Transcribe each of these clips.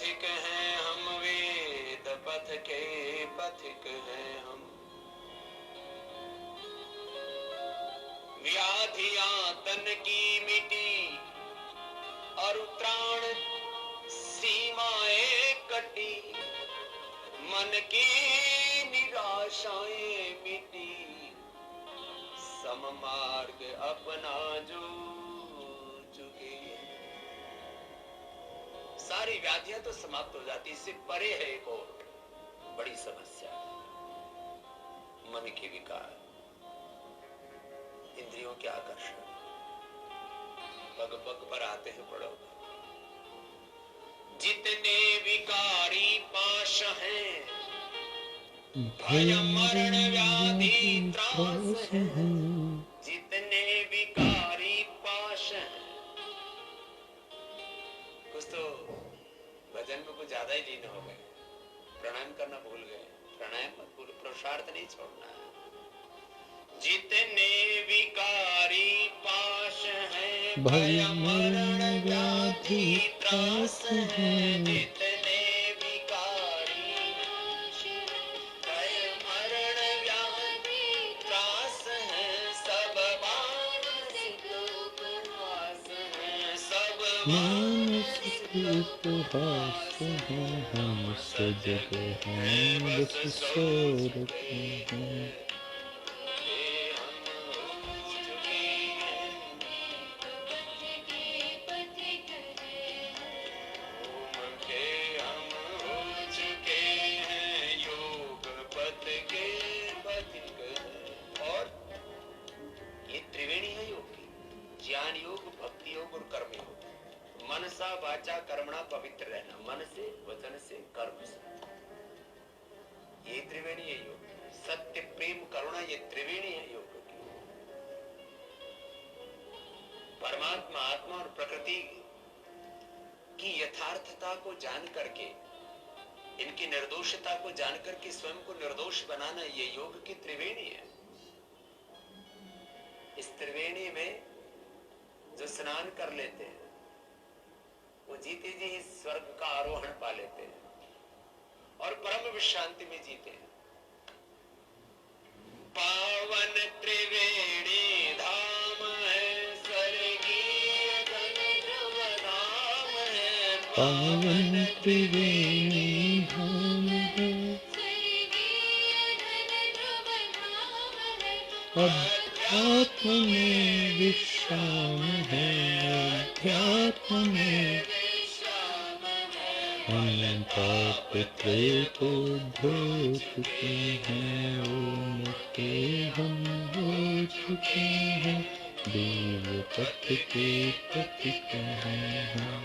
पथिक हैं हम, वेद पथ के पथिक हैं हम। व्याधियां तन की मिटी और त्राण सीमाएं कटी, मन की निराशाएं मिटी, सम मार्ग अपना जो चुके। सारी व्याधियां तो समाप्त हो जाती, इससे परे है एक और बड़ी समस्या, मन के विकार, इंद्रियों के आकर्षण। पग पग पर आते हैं, पढ़ो। जितने विकारी पाश हैं, भय मरण व्याधि त्रास है। जितने विकारी पाश हैं, कुछ तो भजन में कुछ ज्यादा ही लीन हो गए, प्राणायाम करना भूल गए। प्राणायाम मत भूल, पुरुषार्थ नहीं छोड़ना है। जितने विकारी पाश हैं, भय मरण व्याधि त्रास है। जितने विकारी भय मरण व्याधि त्रास है, सब मानसिक उपहास है, सब मानसिक उपहास है। हम सजग हैं, बस सो रखे हैं। ज्ञान योग, भक्ति योग और कर्म योग। मनसा वाचा कर्मणा पवित्र रहना, मन से, वचन से, कर्म से, ये त्रिवेणी है योग। सत्य, प्रेम, करुणा, ये त्रिवेणी है योग की। परमात्मा, आत्मा और प्रकृति की यथार्थता को जान करके, इनकी निर्दोषता को जान करके स्वयं को निर्दोष बनाना, ये योग की त्रिवेणी है। इस त्रिवेणी में जो स्नान कर लेते हैं, वो जीते जी स्वर्ग का आरोहण पा लेते हैं और परम विश्रांति में जीते हैं। पावन त्रिवेणी धाम है, स्वर्गीय धन ध्रुव धाम है। पावन त्रिवेणी धाम है, स्वर्गीय धन ध्रुव धाम है। अध्यात्म में विश्राम है, अध्यात्म में विश्राम है। हम पाप त्रय को धो चुके हैं, ओम के हम हो चुके हैं, देव पथ के पथिक हैं हम।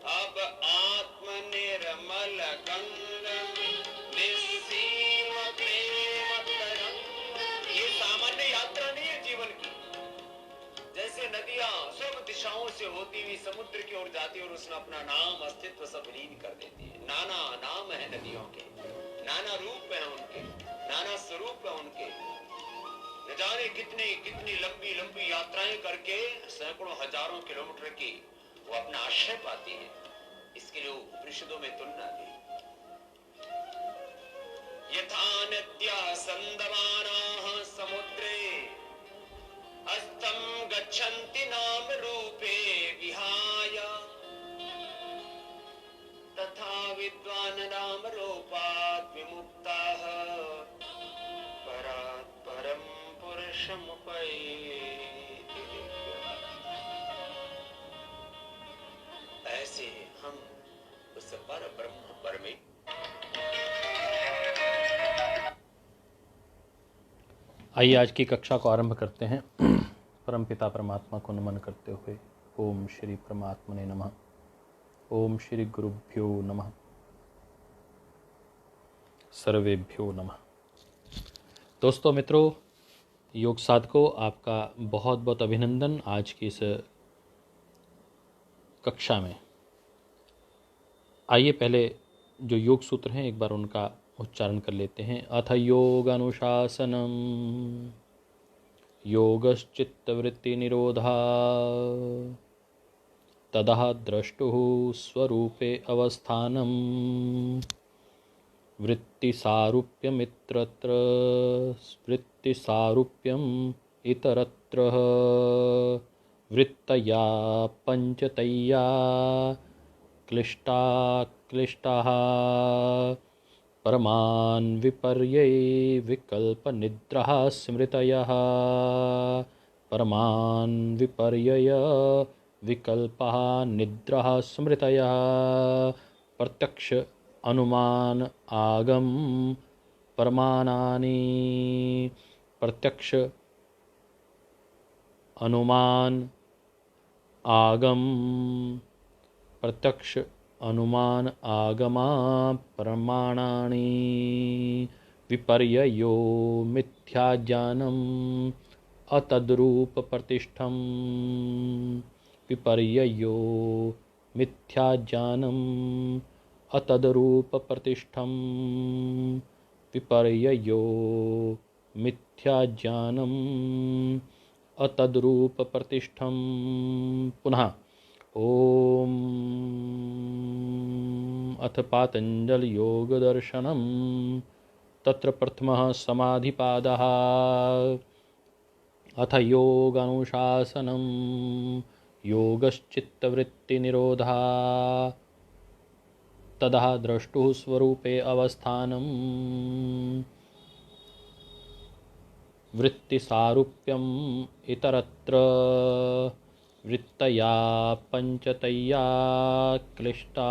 अब आत्म निर्मल गंग निस्सीम प्रेम तरंग। ये सामान्य यात्रा नहीं है जीवन की। जैसे नदियां सब दिशाओं से होती हुई समुद्र की ओर जाती है और उसमें अपना नाम, अस्तित्व सब लीन कर देती है। नाना नाम है नदियों के, नाना रूप है उनके, नाना स्वरूप है उनके। न जाने कितनी कितनी लंबी लंबी यात्राएं करके सैकड़ों हजारों किलोमीटर की वो अपना आश्रय पाती है। इसके लिए उपनिषदों में तुलना दी। यथा नद्या संदमानाः समुद्रे अस्तम गच्छन्ति नाम रूपे विहाय, तथा विद्वान् नाम रूपात् विमुक्ताः परात् परं पुरुषमुपैति। ऐसे हम उस पर ब्रह्म परमे। आइए आज की कक्षा को आरंभ करते हैं। परम पिता परमात्मा को नमन करते हुए ओम श्री परमात्मने नमः, ओम श्री गुरुभ्यो नमः, सर्वेभ्यो नमः। दोस्तों, मित्रों, योग साधकों, आपका बहुत बहुत अभिनंदन आज की इस कक्षा में। आइए पहले जो योग सूत्र हैं एक बार उनका उच्चारण कर लेते हैं। अथ योगानुशासनम योगश्चित्तवृत्ति निरोधा तदा द्रष्टुः स्वरूपे अवस्थानम वृत्तिसारूप्यमित्रत्र वृत्तिसारूप्यम इतरत्र वृत्तया पंचतया क्लिष्टाः परमान् विपर्ये विकल्पनिद्राः स्मृतयः परमान् विपर्यय विकल्पः निद्राः स्मृतयः प्रत्यक्ष अनुमान आगम परमानानि प्रत्यक्ष अनुमान आगम प्रत्यक्ष अनुमान आगमा प्रमाणानि विपर्ययो मिथ्याज्ञानम् अतद्रूप प्रतिष्ठम विपर्ययो मिथ्याज्ञानम् अतद्रूप प्रतिष्ठम विपर्ययो मिथ्याज्ञानम् अतद्रूप प्रतिष्ठम। पुनः ओम अथ पातंजल योग दर्शनम तत्र प्रथमः समाधिपादः अथ योगानुशासनम योगश्चित्तवृत्ति निरोधा तदा द्रष्टुः स्वरूपे अवस्थानम वृत्तिसारूप्यम इतरत्र वृत्तया पंचतया क्लिष्टा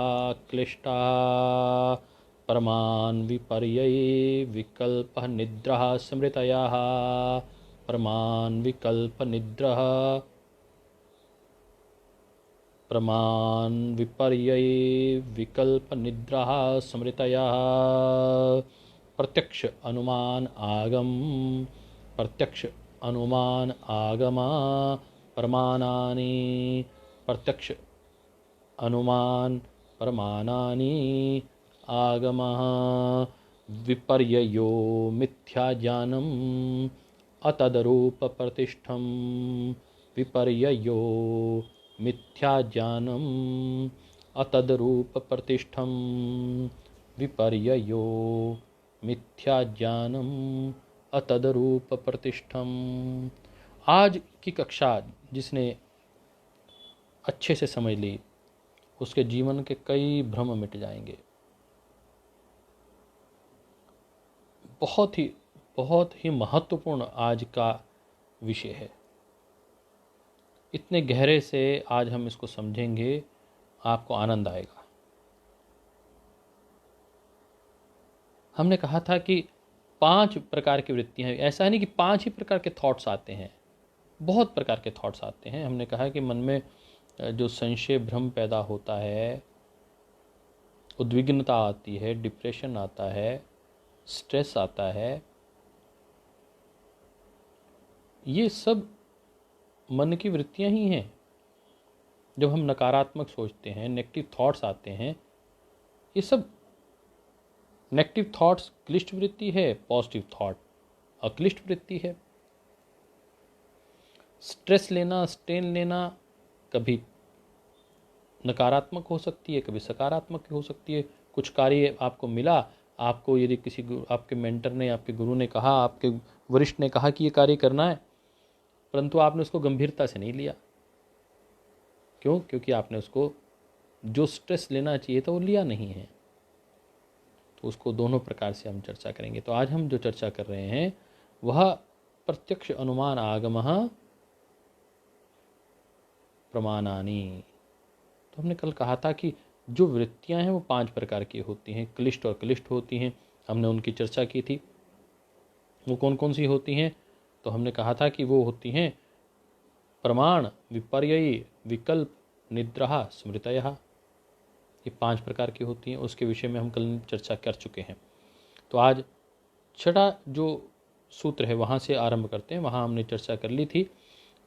परमान् विपर्ये विकल्पः निद्राः स्मृतयः परमान् विपर्ये विकल्पनिद्राः स्मृतयः प्रत्यक्ष अनुमान आगमा प्रमाणानि प्रत्यक्ष अनुमान प्रमाणानि आगमः विपर्ययो मिथ्याज्ञानम् अतद्रूप प्रतिष्ठम विपर्ययो मिथ्याज्ञानम् अतद्रूप प्रतिष्ठम विपर्ययो मिथ्याज्ञानम् अतद्रूप प्रतिष्ठम। आज की कक्षा जिसने अच्छे से समझ ली उसके जीवन के कई भ्रम मिट जाएंगे। बहुत ही महत्वपूर्ण आज का विषय है। इतने गहरे से आज हम इसको समझेंगे, आपको आनंद आएगा। हमने कहा था कि 5 प्रकार की वृत्तियां हैं। ऐसा नहीं कि 5 ही प्रकार के थॉट्स आते हैं, बहुत प्रकार के थॉट्स आते हैं। हमने कहा कि मन में जो संशय भ्रम पैदा होता है, उद्विग्नता आती है, डिप्रेशन आता है, स्ट्रेस आता है, ये सब मन की वृत्तियां ही हैं। जब हम नकारात्मक सोचते हैं, नेगेटिव थॉट्स आते हैं, ये सब नेगेटिव थॉट्स क्लिष्ट वृत्ति है, पॉजिटिव थॉट अक्लिष्ट वृत्ति है। स्ट्रेस लेना, स्ट्रेन लेना कभी नकारात्मक हो सकती है, कभी सकारात्मक हो सकती है। कुछ कार्य आपको मिला, आपको यदि किसी आपके मेंटर ने, आपके गुरु ने कहा, आपके वरिष्ठ ने कहा कि ये कार्य करना है, परंतु आपने उसको गंभीरता से नहीं लिया। क्यों? क्योंकि आपने उसको जो स्ट्रेस लेना चाहिए था वो लिया नहीं है। तो उसको दोनों प्रकार से हम चर्चा करेंगे। तो आज हम जो चर्चा कर रहे हैं वह प्रत्यक्ष अनुमान आगमः प्रमाणानि। तो हमने कल कहा था कि जो वृत्तियां हैं वो 5 प्रकार की होती हैं, क्लिष्ट और क्लिष्ट होती हैं। हमने उनकी चर्चा की थी। वो कौन कौन सी होती हैं? तो हमने कहा था कि वो होती हैं प्रमाण, विपर्ययी, विकल्प, निद्रा, स्मृतयः। ये 5 प्रकार की होती हैं। उसके विषय में हम कल चर्चा कर चुके हैं। तो आज छठा जो सूत्र है वहाँ से आरंभ करते हैं। वहाँ हमने चर्चा कर ली थी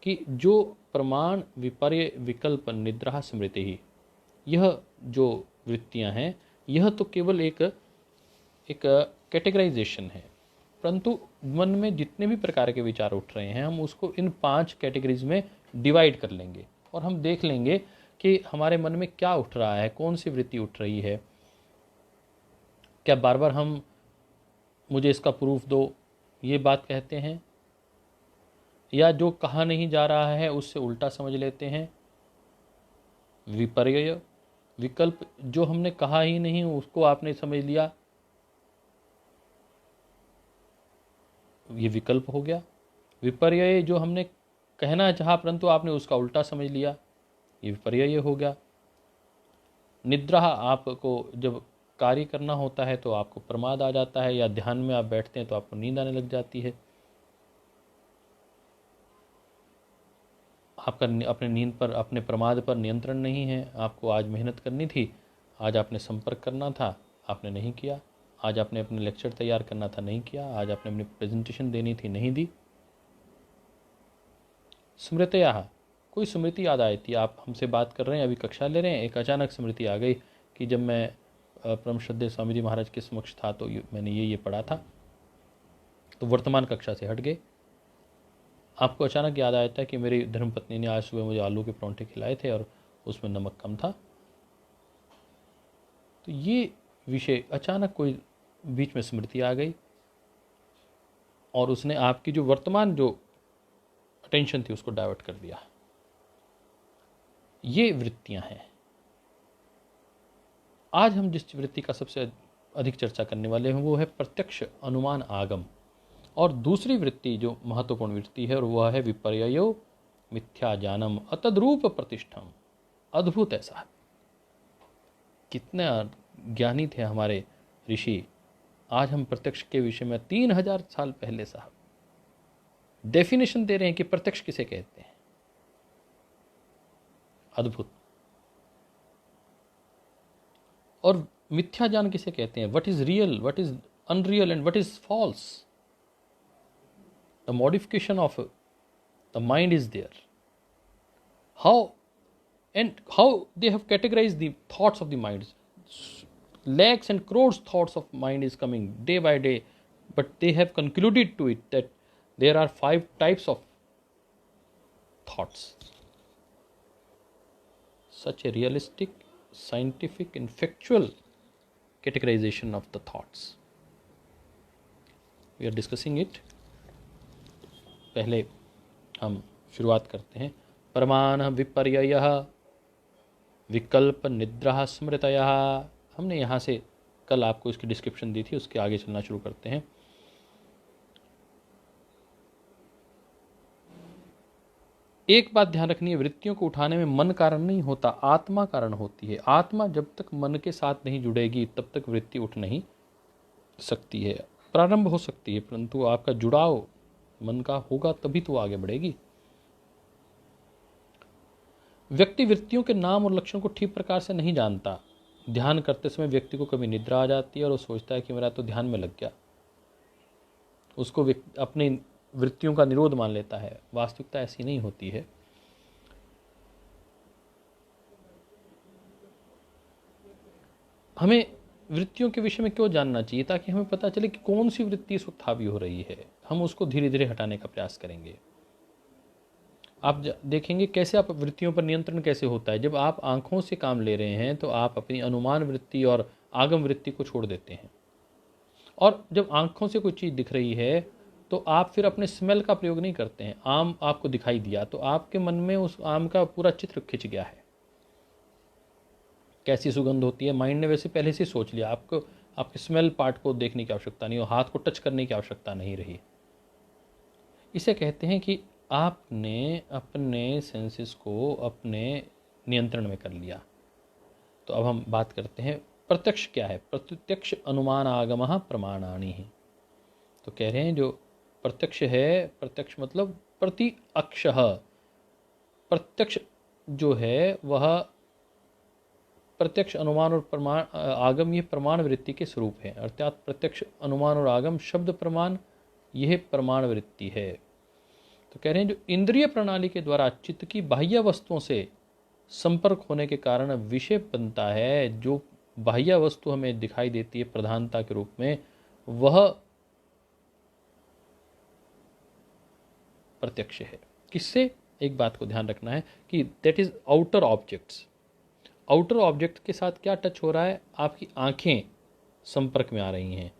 कि जो प्रमाण, विपर्य, विकल्प, निद्रा, स्मृति ही, यह जो वृत्तियां हैं, यह तो केवल एक कैटेगराइजेशन है, परंतु मन में जितने भी प्रकार के विचार उठ रहे हैं हम उसको इन 5 कैटेगरीज में डिवाइड कर लेंगे और हम देख लेंगे कि हमारे मन में क्या उठ रहा है, कौन सी वृत्ति उठ रही है। क्या बार बार हम मुझे इसका प्रूफ दो ये बात कहते हैं, या जो कहा नहीं जा रहा है उससे उल्टा समझ लेते हैं। विपर्यय, विकल्प, जो हमने कहा ही नहीं उसको आपने समझ लिया, ये विकल्प हो गया। विपर्यय, जो हमने कहना चाहा परंतु आपने उसका उल्टा समझ लिया, ये विपर्यय हो गया। निद्रा, आपको जब कार्य करना होता है तो आपको प्रमाद आ जाता है, या ध्यान में आप बैठते हैं तो आपको नींद आने लग जाती है। आपका अपने नींद पर, अपने प्रमाद पर नियंत्रण नहीं है। आपको आज मेहनत करनी थी, आज आपने संपर्क करना था, आपने नहीं किया। आज आपने अपने लेक्चर तैयार करना था, नहीं किया। आज आपने अपनी प्रेजेंटेशन देनी थी, नहीं दी। स्मृतया, कोई स्मृति याद आई थी, आप हमसे बात कर रहे हैं, अभी कक्षा ले रहे हैं, एक अचानक स्मृति आ गई कि जब मैं परम श्रद्धेय स्वामी जी महाराज के समक्ष था तो मैंने ये पढ़ा था, तो वर्तमान कक्षा से हट गए। आपको अचानक याद आया था कि मेरी धर्मपत्नी ने आज सुबह मुझे आलू के परांठे खिलाए थे और उसमें नमक कम था। तो ये विषय अचानक कोई बीच में स्मृति आ गई और उसने आपकी जो वर्तमान जो अटेंशन थी उसको डाइवर्ट कर दिया। ये वृत्तियां हैं। आज हम जिस वृत्ति का सबसे अधिक चर्चा करने वाले हैं वो है प्रत्यक्ष अनुमान आगम, और दूसरी वृत्ति जो महत्वपूर्ण वृत्ति है और वह है विपर्ययो मिथ्या ज्ञानम अतद्रूप प्रतिष्ठम। अद्भुत है साहब, कितने ज्ञानी थे हमारे ऋषि। आज हम प्रत्यक्ष के विषय में 3000 साल पहले साहब डेफिनेशन दे रहे हैं कि प्रत्यक्ष किसे कहते हैं। अद्भुत। और मिथ्या ज्ञान किसे कहते हैं? What is real, what is unreal and what is false. The modification of the mind is there. How they have categorized the thoughts of the mind. Lakhs and crores thoughts of mind is coming day by day, but they have concluded to it that there are 5 types of thoughts. Such a realistic, scientific and factual categorization of the thoughts. We are discussing it. पहले हम शुरुआत करते हैं। प्रमाण विपर्ययः विकल्प निद्रा स्मृतयः। हमने यहाँ से कल आपको इसकी डिस्क्रिप्शन दी थी, उसके आगे चलना शुरू करते हैं। एक बात ध्यान रखनी है, वृत्तियों को उठाने में मन कारण नहीं होता, आत्मा कारण होती है। आत्मा जब तक मन के साथ नहीं जुड़ेगी तब तक वृत्ति उठ नहीं सकती है। प्रारंभ हो सकती है परंतु आपका जुड़ाव मन का होगा तभी तो आगे बढ़ेगी। व्यक्ति वृत्तियों के नाम और लक्षण को ठीक प्रकार से नहीं जानता। ध्यान करते समय व्यक्ति को कभी निद्रा आ जाती है और वो सोचता है कि मेरा तो ध्यान में लग गया, उसको अपनी वृत्तियों का निरोध मान लेता है। वास्तविकता ऐसी नहीं होती है। हमें वृत्तियों के विषय में क्यों जानना चाहिए? ताकि हमें पता चले कि कौन सी वृत्ति इस वक्त हावी हो रही है, हम उसको धीरे धीरे हटाने का प्रयास करेंगे। आप देखेंगे कैसे आप वृत्तियों पर नियंत्रण कैसे होता है। जब आप आंखों से काम ले रहे हैं तो आप अपनी अनुमान वृत्ति और आगम वृत्ति को छोड़ देते हैं, और जब आंखों से कोई चीज़ दिख रही है तो आप फिर अपने स्मेल का प्रयोग नहीं करते हैं। आम आपको दिखाई दिया तो आपके मन में उस आम का पूरा चित्र खिंच गया है, कैसी सुगंध होती है, माइंड ने वैसे पहले से सोच लिया। आपको आपके स्मेल पार्ट को देखने की आवश्यकता नहीं, और हाथ को टच करने की आवश्यकता नहीं रही। इसे कहते हैं कि आपने अपने सेंसेस को अपने नियंत्रण में कर लिया। तो अब हम बात करते हैं प्रत्यक्ष क्या है। प्रत्यक्ष अनुमान आगमः प्रमाणानि है। तो कह रहे हैं जो प्रत्यक्ष है, प्रत्यक्ष मतलब प्रति अक्षः, प्रत्यक्ष जो है वह प्रत्यक्ष अनुमान और प्रमाण आगम ये प्रमाण वृत्ति के स्वरूप है। अर्थात प्रत्यक्ष अनुमान और आगम शब्द प्रमाण यह प्रमाण वृत्ति है। तो कह रहे हैं जो इंद्रिय प्रणाली के द्वारा चित्त की बाह्य वस्तुओं से संपर्क होने के कारण विषय बनता है, जो बाह्य वस्तु हमें दिखाई देती है प्रधानता के रूप में, वह प्रत्यक्ष है। किससे? एक बात को ध्यान रखना है कि that is outer objects. Outer object के साथ क्या टच हो रहा है? आपकी आंखें संपर्क में आ रही हैं,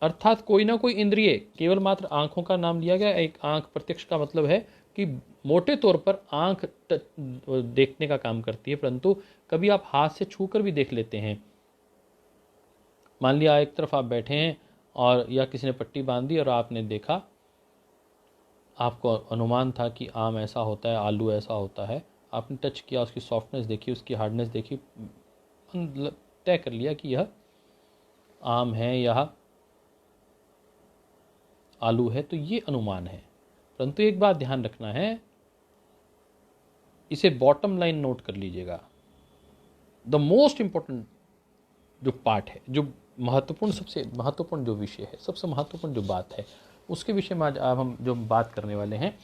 अर्थात कोई ना कोई इंद्रिय, केवल मात्र आंखों का नाम लिया गया। एक आंख प्रत्यक्ष का मतलब है कि मोटे तौर पर आंख देखने का काम करती है, परंतु कभी आप हाथ से छूकर भी देख लेते हैं। मान लिया एक तरफ आप बैठे हैं और या किसी ने पट्टी बांध दी और आपने देखा, आपको अनुमान था कि आम ऐसा होता है, आलू ऐसा होता है, आपने टच किया, उसकी सॉफ्टनेस देखी, उसकी हार्डनेस देखी, तय कर लिया कि यह आम है, यह आलू है, तो ये अनुमान है। परंतु एक बात ध्यान रखना है, इसे बॉटम लाइन नोट कर लीजिएगा। द मोस्ट इंपॉर्टेंट जो पार्ट है, जो महत्वपूर्ण, सबसे महत्वपूर्ण जो विषय है, सबसे महत्वपूर्ण जो बात है, उसके विषय में आज हम जो बात करने वाले हैं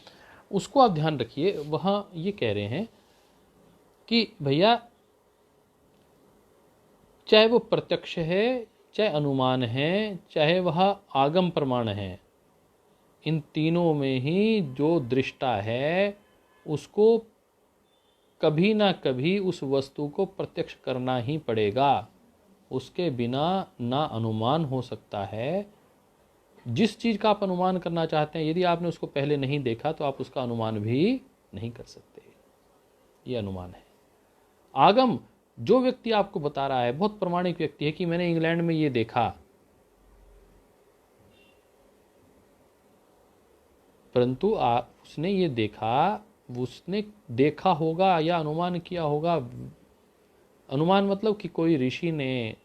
उसको आप ध्यान रखिए। वहाँ ये कह रहे हैं कि भैया चाहे वो प्रत्यक्ष है, चाहे अनुमान है, चाहे वह आगम प्रमाण है, इन तीनों में ही जो दृष्टा है उसको कभी ना कभी उस वस्तु को प्रत्यक्ष करना ही पड़ेगा। उसके बिना ना अनुमान हो सकता है। जिस चीज़ का आप अनुमान करना चाहते हैं, यदि आपने उसको पहले नहीं देखा तो आप उसका अनुमान भी नहीं कर सकते। ये अनुमान है। आगम, जो व्यक्ति आपको बता रहा है, बहुत प्रामाणिक व्यक्ति है कि मैंने इंग्लैंड में ये देखा, परंतु उसने ये देखा, उसने देखा होगा या अनुमान किया होगा। अनुमान मतलब कि कोई ऋषि ने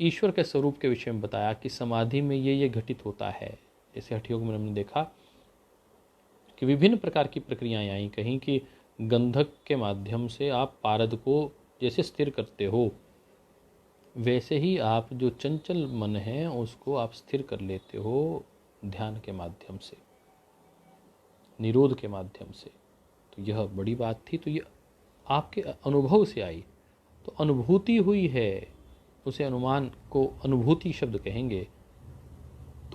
ईश्वर के स्वरूप के विषय में बताया कि समाधि में ये घटित होता है। जैसे हठ योग में हमने देखा कि विभिन्न प्रकार की प्रक्रियाएं आई। कहीं कि गंधक के माध्यम से आप पारद को जैसे स्थिर करते हो, वैसे ही आप जो चंचल मन है उसको आप स्थिर कर लेते हो ध्यान के माध्यम से, निरोध के माध्यम से। तो यह बड़ी बात थी। तो ये आपके अनुभव से आई, तो अनुभूति हुई है, उसे अनुमान को अनुभूति शब्द कहेंगे।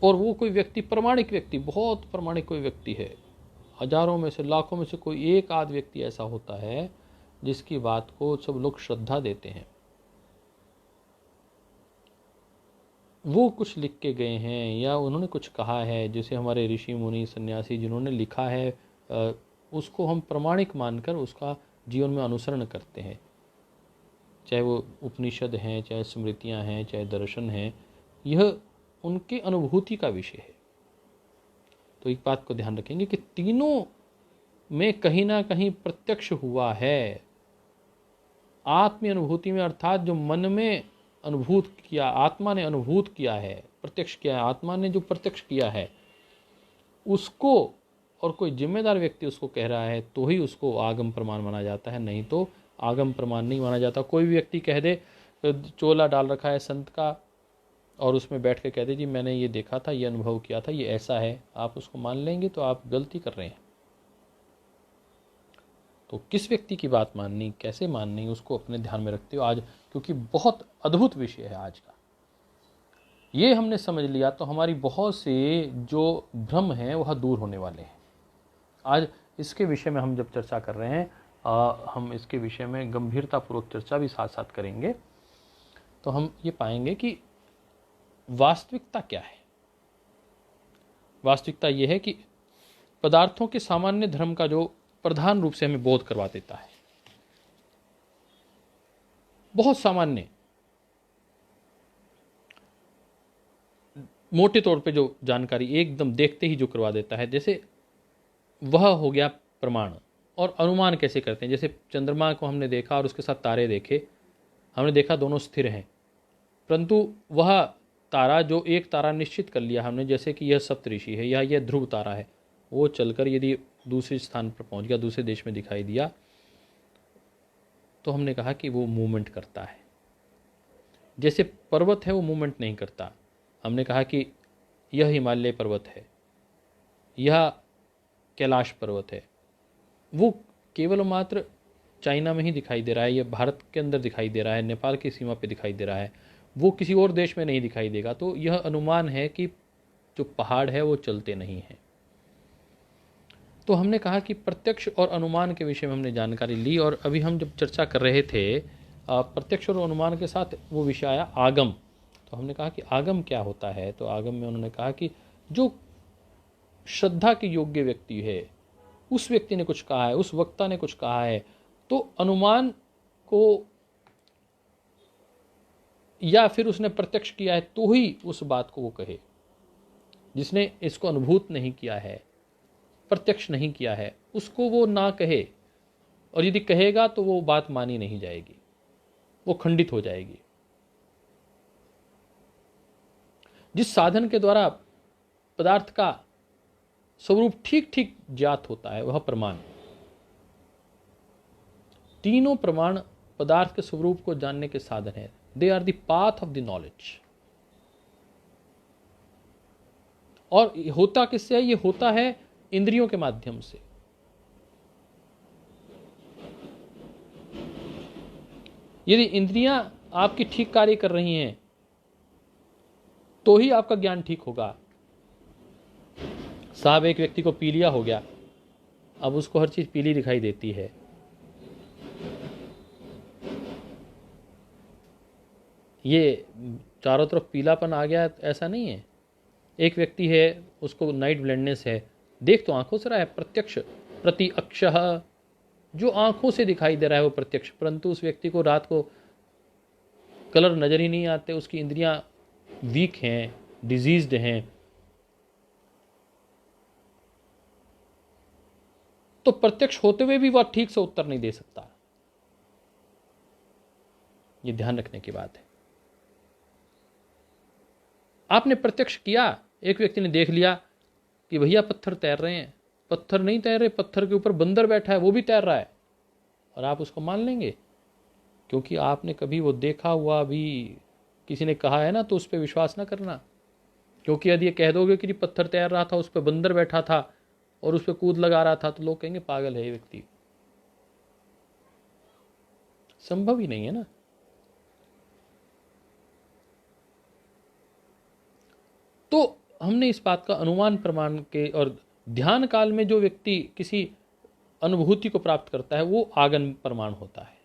और वो कोई व्यक्ति, प्रामाणिक व्यक्ति, बहुत प्रामाणिक कोई व्यक्ति है, हजारों में से, लाखों में से कोई एक आध व्यक्ति ऐसा होता है जिसकी बात को सब लोग श्रद्धा देते हैं। वो कुछ लिख के गए हैं या उन्होंने कुछ कहा है, जैसे हमारे ऋषि मुनि सन्यासी जिन्होंने लिखा है, उसको हम प्रामाणिक मानकर उसका जीवन में अनुसरण करते हैं। चाहे वो उपनिषद हैं, चाहे स्मृतियां हैं, चाहे दर्शन हैं, यह उनके अनुभूति का विषय है। तो एक बात को ध्यान रखेंगे कि तीनों में कहीं ना कहीं प्रत्यक्ष हुआ है। आत्म अनुभूति में, अर्थात जो मन में अनुभूत किया, आत्मा ने अनुभूत किया है, प्रत्यक्ष किया है, आत्मा ने जो प्रत्यक्ष किया है उसको, और कोई जिम्मेदार व्यक्ति उसको कह रहा है तो ही उसको आगम प्रमाण माना जाता है, नहीं तो आगम प्रमाण नहीं माना जाता। कोई भी व्यक्ति कह दे, चोला डाल रखा है संत का और उसमें बैठ के कह दे जी मैंने ये देखा था, ये अनुभव किया था, ये ऐसा है, आप उसको मान लेंगे तो आप गलती कर रहे हैं। तो किस व्यक्ति की बात माननी, कैसे माननी, उसको अपने ध्यान में रखते हो आज, क्योंकि बहुत अद्भुत विषय है आज का। ये हमने समझ लिया तो हमारी बहुत से जो भ्रम हैं वह दूर होने वाले हैं। आज इसके विषय में हम जब चर्चा कर रहे हैं, हम इसके विषय में गंभीरतापूर्वक चर्चा भी साथ साथ करेंगे, तो हम ये पाएंगे कि वास्तविकता क्या है। वास्तविकता यह है कि पदार्थों के सामान्य धर्म का जो प्रधान रूप से हमें बोध करवा देता है, बहुत सामान्य, मोटे तौर पे जो जानकारी एकदम देखते ही जो करवा देता है, जैसे वह हो गया प्रमाण। और अनुमान कैसे करते हैं, जैसे चंद्रमा को हमने देखा और उसके साथ तारे देखे, हमने देखा दोनों स्थिर हैं, परंतु वह तारा, जो एक तारा निश्चित कर लिया हमने, जैसे कि यह सप्तऋषि है या यह ध्रुव तारा है, वो चलकर यदि दूसरे स्थान पर पहुंच गया, दूसरे देश में दिखाई दिया, तो हमने कहा कि वो मूवमेंट करता है। जैसे पर्वत है वो मूवमेंट नहीं करता, हमने कहा कि यह हिमालय पर्वत है, यह कैलाश पर्वत है, वो केवल मात्र चाइना में ही दिखाई दे रहा है, यह भारत के अंदर दिखाई दे रहा है, नेपाल की सीमा पे दिखाई दे रहा है, वो किसी और देश में नहीं दिखाई देगा। तो यह अनुमान है कि जो पहाड़ है वो चलते नहीं हैं। तो हमने कहा कि प्रत्यक्ष और अनुमान के विषय में हमने जानकारी ली, और अभी हम जब चर्चा कर रहे थे प्रत्यक्ष और अनुमान के साथ वो विषय आया आगम। तो हमने कहा कि आगम क्या होता है। तो आगम में उन्होंने कहा कि जो श्रद्धा के योग्य व्यक्ति है, उस व्यक्ति ने कुछ कहा है, उस वक्ता ने कुछ कहा है, तो अनुमान को या फिर उसने प्रत्यक्ष किया है तो ही उस बात को वो कहे। जिसने इसको अनुभूत नहीं किया है, प्रत्यक्ष नहीं किया है, उसको वो ना कहे, और यदि कहेगा तो वो बात मानी नहीं जाएगी, वो खंडित हो जाएगी। जिस साधन के द्वारा पदार्थ का स्वरूप ठीक ठीक ज्ञात होता है वह प्रमाण। तीनों प्रमाण पदार्थ के स्वरूप को जानने के साधन है। They are the path of the knowledge. और होता किससे है? ये होता है इंद्रियों के माध्यम से। यदि इंद्रियां आपकी ठीक कार्य कर रही हैं तो ही आपका ज्ञान ठीक होगा। साहब, एक व्यक्ति को पीलिया हो गया, अब उसको हर चीज पीली दिखाई देती है। ये चारों तरफ पीलापन आ गया ऐसा नहीं है। एक व्यक्ति है, उसको नाइट ब्लाइंडनेस है, देख तो आंखों से रहा है, प्रत्यक्ष प्रत्यक्षः, जो आंखों से दिखाई दे रहा है वो प्रत्यक्ष, परंतु उस व्यक्ति को रात को कलर नजर ही नहीं आते, उसकी इंद्रियां वीक हैं, डिजीज्ड हैं। तो प्रत्यक्ष होते हुए भी वह ठीक से उत्तर नहीं दे सकता। ये ध्यान रखने की बात है। आपने प्रत्यक्ष किया, एक व्यक्ति ने देख लिया कि भैया पत्थर तैर रहे हैं, पत्थर नहीं तैर रहे, पत्थर के ऊपर बंदर बैठा है वो भी तैर रहा है, और आप उसको मान लेंगे क्योंकि आपने कभी वो देखा हुआ भी किसी ने कहा है ना, तो उस पर विश्वास ना करना। क्योंकि यदि ये कह दोगे कि पत्थर तैर रहा था, उस पर बंदर बैठा था और उस पर कूद लगा रहा था, तो लोग कहेंगे पागल है ये व्यक्ति। संभव ही नहीं है ना। तो हमने इस बात का अनुमान प्रमाण के, और ध्यान काल में जो व्यक्ति किसी अनुभूति को प्राप्त करता है वो आगम प्रमाण होता है।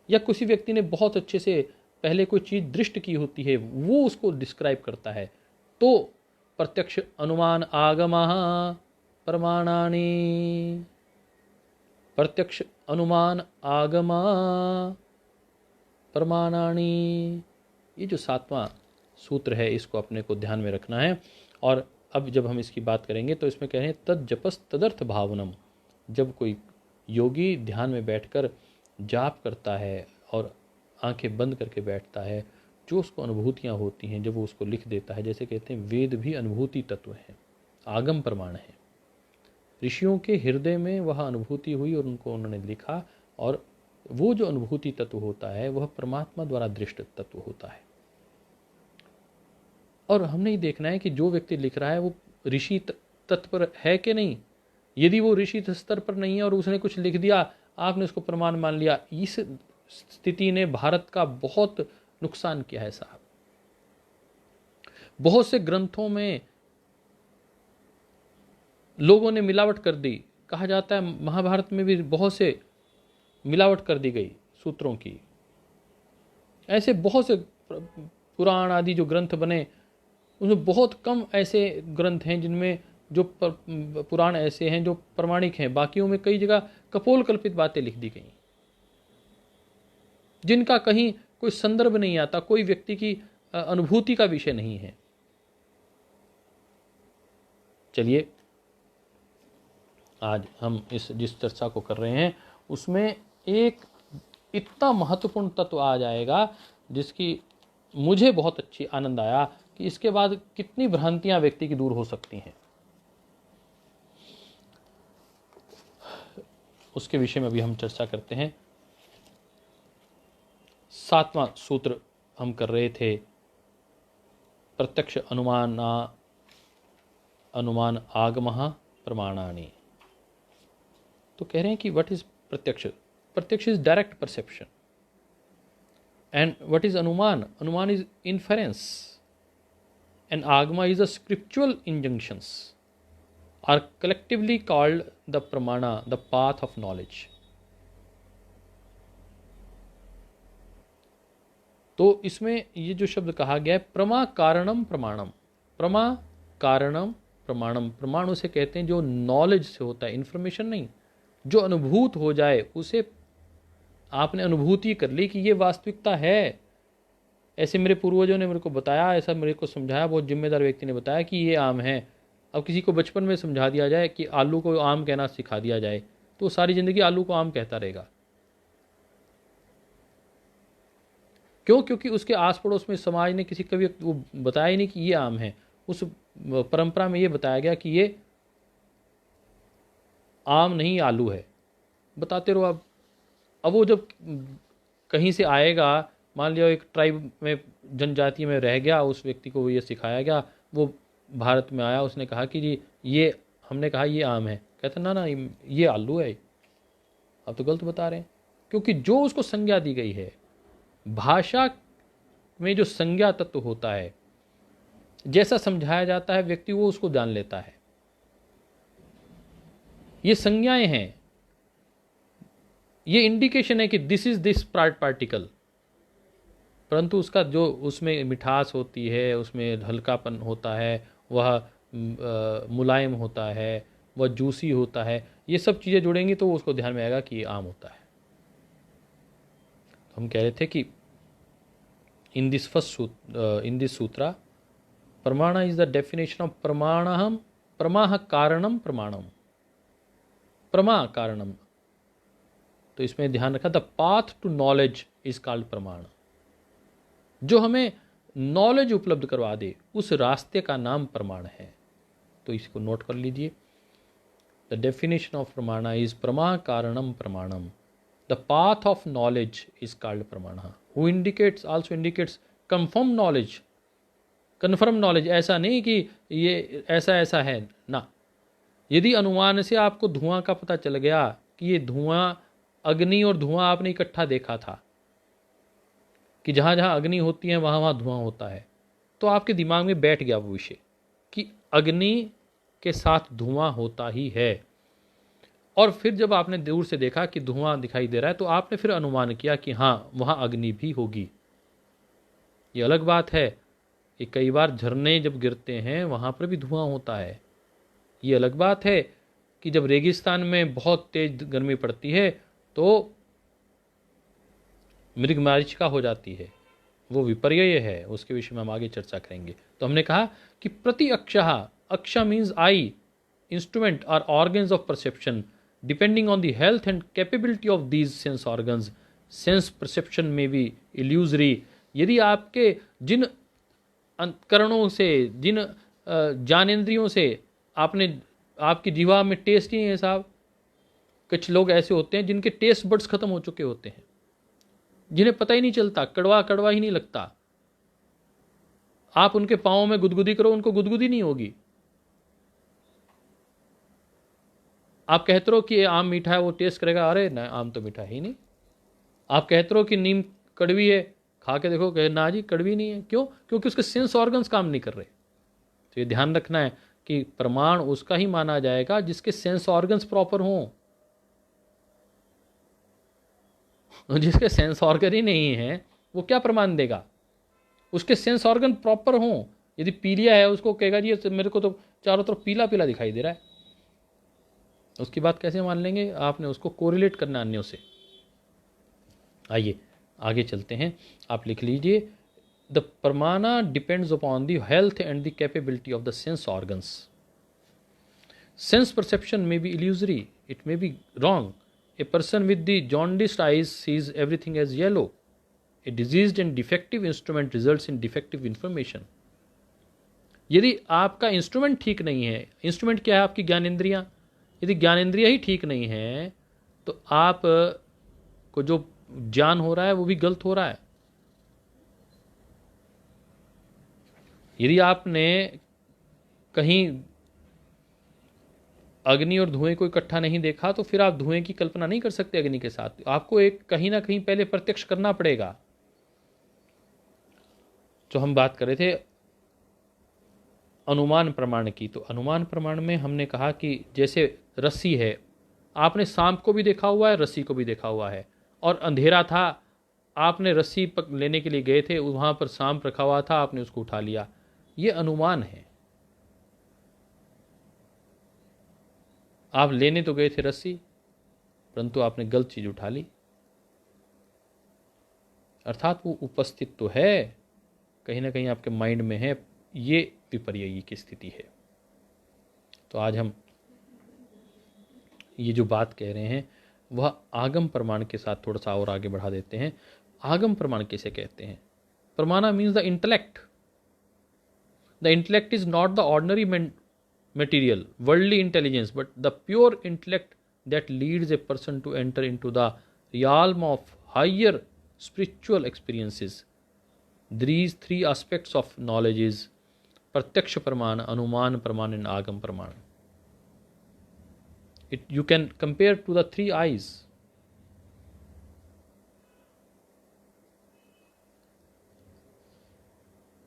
या किसी व्यक्ति ने बहुत अच्छे से पहले कोई चीज दृष्ट की होती है, वो उसको डिस्क्राइब करता है, तो प्रत्यक्ष अनुमान आगमः प्रमाणानि। प्रत्यक्ष अनुमान आगम प्रमाणानि, ये जो 7वां सूत्र है इसको अपने को ध्यान में रखना है। और अब जब हम इसकी बात करेंगे तो इसमें कह रहे हैं तद जपस तदर्थ भावनम। जब कोई योगी ध्यान में बैठकर जाप करता है और आंखें बंद करके बैठता है, जो उसको अनुभूतियाँ होती हैं, जब वो उसको लिख देता है, जैसे कहते हैं वेद भी अनुभूति तत्व है, आगम प्रमाण है। ऋषियों के हृदय में वह अनुभूति हुई और उनको उन्होंने लिखा, और वो जो अनुभूति तत्व होता है वह परमात्मा द्वारा दृष्ट तत्व होता है। और हमने ही देखना है कि जो व्यक्ति लिख रहा है वो ऋषि तत्पर है कि नहीं। यदि वो ऋषि स्तर पर नहीं है और उसने कुछ लिख दिया, आपने उसको प्रमाण मान लिया, इस स्थिति ने भारत का बहुत नुकसान किया है साहब। बहुत से ग्रंथों में लोगों ने मिलावट कर दी। कहा जाता है महाभारत में भी बहुत से मिलावट कर दी गई सूत्रों की। ऐसे बहुत से पुराण आदि जो ग्रंथ बने, उनमें बहुत कम ऐसे ग्रंथ हैं जिनमें जो पुराण ऐसे हैं जो प्रमाणिक हैं। बाकियों में कई जगह कपोल कल्पित बातें लिख दी गई, जिनका कहीं कोई संदर्भ नहीं आता, कोई व्यक्ति की अनुभूति का विषय नहीं है। चलिए, आज हम जिस चर्चा को कर रहे हैं उसमें एक इतना महत्वपूर्ण तत्व आ जाएगा जिसकी मुझे बहुत अच्छी आनंद आया कि इसके बाद कितनी भ्रांतियां व्यक्ति की दूर हो सकती हैं, उसके विषय में भी हम चर्चा करते हैं। 7वां सूत्र हम कर रहे थे प्रत्यक्ष अनुमान आगमः प्रमाणानि। तो कह रहे हैं कि व्हाट इज प्रत्यक्ष? प्रत्यक्ष is direct perception, And what is Anuman? Anuman is inference. And Agama is a scriptural injunctions are collectively called the Pramana, the path of knowledge. तो इसमें ये जो शब्द कहा गया है प्रमा कारणम प्रमाणम, प्रमा कारणम प्रमाणम, प्रमाण उसे कहते हैं जो नॉलेज से होता है, इन्फॉर्मेशन नहीं, जो अनुभूत हो जाए, उसे आपने अनुभूति कर ली कि ये वास्तविकता है। ऐसे मेरे पूर्वजों ने मेरे को बताया, ऐसा मेरे को समझाया, बहुत जिम्मेदार व्यक्ति ने बताया कि ये आम है। अब किसी को बचपन में समझा दिया जाए कि आलू को आम कहना सिखा दिया जाए तो सारी ज़िंदगी आलू को आम कहता रहेगा। क्यों? क्योंकि उसके आस पड़ोस में समाज ने किसी कभी वो बताया ही नहीं कि ये आम है। उस परंपरा में ये बताया गया कि ये आम नहीं आलू है, बताते रहो। अब वो जब कहीं से आएगा, मान लिया एक ट्राइब में, जनजाति में रह गया, उस व्यक्ति को ये सिखाया गया, वो भारत में आया, उसने कहा कि जी ये, हमने कहा ये आम है, कहता ना ना ये आलू है। अब तो गलत बता रहे हैं, क्योंकि जो उसको संज्ञा दी गई है, भाषा में जो संज्ञा तत्व होता है, जैसा समझाया जाता है व्यक्ति वो उसको जान लेता है। ये संज्ञाएं हैं, ये इंडिकेशन है कि दिस इज दिस पार्टिकल, परंतु उसका जो उसमें मिठास होती है, उसमें हल्कापन होता है, वह मुलायम होता है, वह जूसी होता है, ये सब चीज़ें जुड़ेंगी तो उसको ध्यान में आएगा कि ये आम होता है। तो हम कह रहे थे कि इन दिस सूत्रा प्रमाण इज द डेफिनेशन ऑफ प्रमाणहम, प्रमाह कारणम प्रमाणम, प्रमा कारणम। तो इसमें ध्यान रखा, the path to knowledge is called प्रमाण। जो हमें नॉलेज उपलब्ध करवा दे उस रास्ते का नाम प्रमाण है। तो इसको नोट कर लीजिए, the definition of pramana is प्रमा कारणम प्रमाणम, the path of knowledge is called pramana. Who indicates also indicates confirm knowledge, confirm knowledge. ऐसा नहीं कि ये ऐसा ऐसा है ना। यदि अनुमान से आपको धुआं का पता चल गया कि ये धुआं, अग्नि और धुआं आपने इकट्ठा देखा था कि जहाँ जहाँ अग्नि होती है वहाँ वहाँ धुआं होता है, तो आपके दिमाग में बैठ गया वो विषय कि अग्नि के साथ धुआं होता ही है। और फिर जब आपने दूर से देखा कि धुआं दिखाई दे रहा है तो आपने फिर अनुमान किया कि हाँ वहाँ अग्नि भी होगी। ये अलग बात है कि कई बार झरने जब गिरते हैं वहाँ पर भी धुआं होता है। ये अलग बात है कि जब रेगिस्तान में बहुत तेज गर्मी पड़ती है तो मृगमरीचिका हो जाती है, वो विपर्यय है, उसके विषय में हम आगे चर्चा करेंगे। तो हमने कहा कि प्रति अक्षः, अक्षा मीन्स आई, इंस्ट्रूमेंट और organs of perception, depending on the health and capability of these sense organs, sense perception में भी इल्यूजरी। यदि आपके जिन करणों से, जिन ज्ञानेंद्रियों से आपने, आपकी जीवा में टेस्ट ही नहीं है साहब। कुछ लोग ऐसे होते हैं जिनके टेस्ट बड्स खत्म हो चुके होते हैं, जिन्हें पता ही नहीं चलता, कड़वा कड़वा ही नहीं लगता। आप उनके पाँव में गुदगुदी करो, उनको गुदगुदी नहीं होगी। आप कहते रहो कि ये आम मीठा है, वो टेस्ट करेगा, अरे ना आम तो मीठा ही नहीं। आप कहते रहो कि नीम कड़वी है, खा के देखो, कहे ना जी कड़वी नहीं है। क्यों? क्योंकि उसके सेंस ऑर्गन्स काम नहीं कर रहे। तो ये ध्यान रखना है कि प्रमाण उसका ही माना जाएगा जिसके सेंस ऑर्गन्स प्रॉपर हों। जिसके सेंस ऑर्गन ही नहीं है वो क्या प्रमाण देगा? उसके सेंस ऑर्गन प्रॉपर हों। यदि पीलिया है उसको कहेगा जी मेरे को तो चारों तरफ पीला पीला दिखाई दे रहा है, उसकी बात कैसे मान लेंगे? आपने उसको कोरिलेट करना अन्यों से। आइए आगे चलते हैं, आप लिख लीजिए, the pramana depends upon the health and the capability of the sense organs. Sense perception may be illusory, it may be wrong. A person with the jaundiced eyes sees everything as yellow. A diseased and defective instrument results in defective information. यदि आपका instrument ठीक नहीं है, instrument क्या है? आपकी ज्ञानेंद्रियां। यदि ज्ञानेंद्रियां ही ठीक नहीं है तो आप को जो ज्ञान हो रहा है वो भी गलत हो रहा है। यदि आपने कहीं अग्नि और धुएं को इकट्ठा नहीं देखा तो फिर आप धुएं की कल्पना नहीं कर सकते अग्नि के साथ। आपको एक कहीं ना कहीं पहले प्रत्यक्ष करना पड़ेगा। जो हम बात कर रहे थे अनुमान प्रमाण की, तो अनुमान प्रमाण में हमने कहा कि जैसे रस्सी है, आपने सांप को भी देखा हुआ है, रस्सी को भी देखा हुआ है, और अंधेरा था, आपने रस्सी लेने के लिए गए थे, वहां पर सांप रखा हुआ था, आपने उसको उठा लिया। ये अनुमान है। आप लेने तो गए थे रस्सी, परंतु आपने गलत चीज उठा ली, अर्थात वो उपस्थित तो है, कहीं ना कहीं आपके माइंड में है। ये विपर्ययी की स्थिति है। तो आज हम ये जो बात कह रहे हैं वह आगम प्रमाण के साथ थोड़ा सा और आगे बढ़ा देते हैं। आगम प्रमाण किसे कहते हैं? प्रमाणा means the intellect. The intellect is not the ordinary material, worldly intelligence, but the pure intellect that leads a person to enter into the realm of higher spiritual experiences. These three aspects of knowledge is pratyaksha praman, anuman praman and agam praman. You can compare to the three eyes.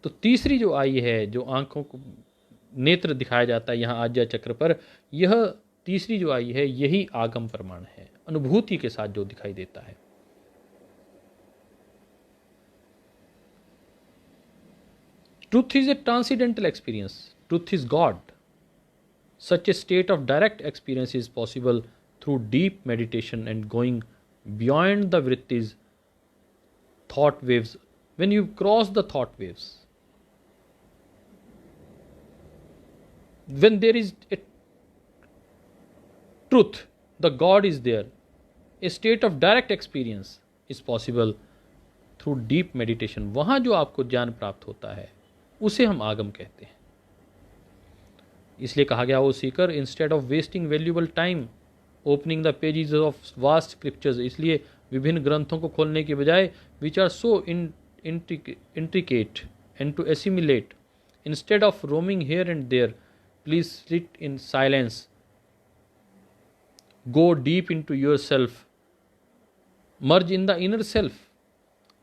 तो तीसरी जो आई है, जो आंखों को नेत्र दिखाया जाता है यहाँ आज्ञा चक्र पर, यह तीसरी जो आई है यही आगम प्रमाण है, अनुभूति के साथ जो दिखाई देता है। Truth is a transcendental experience, truth is God. Such a state of direct experience is possible through deep meditation and going beyond the vrittis thought waves. When you cross the thought waves, when there is a truth, the God is there. A state of direct experience is possible through deep meditation. वहां जो आपको ज्ञान प्राप्त होता है उसे हम आगम कहते हैं। इसलिए कहा गया, O seeker, instead of wasting valuable time opening the pages of vast scriptures, इसलिए विभिन्न ग्रंथों को खोलने के बजाय which are so intricate and to assimilate, instead of roaming here and there, please sit in silence, go deep into yourself, merge in the inner self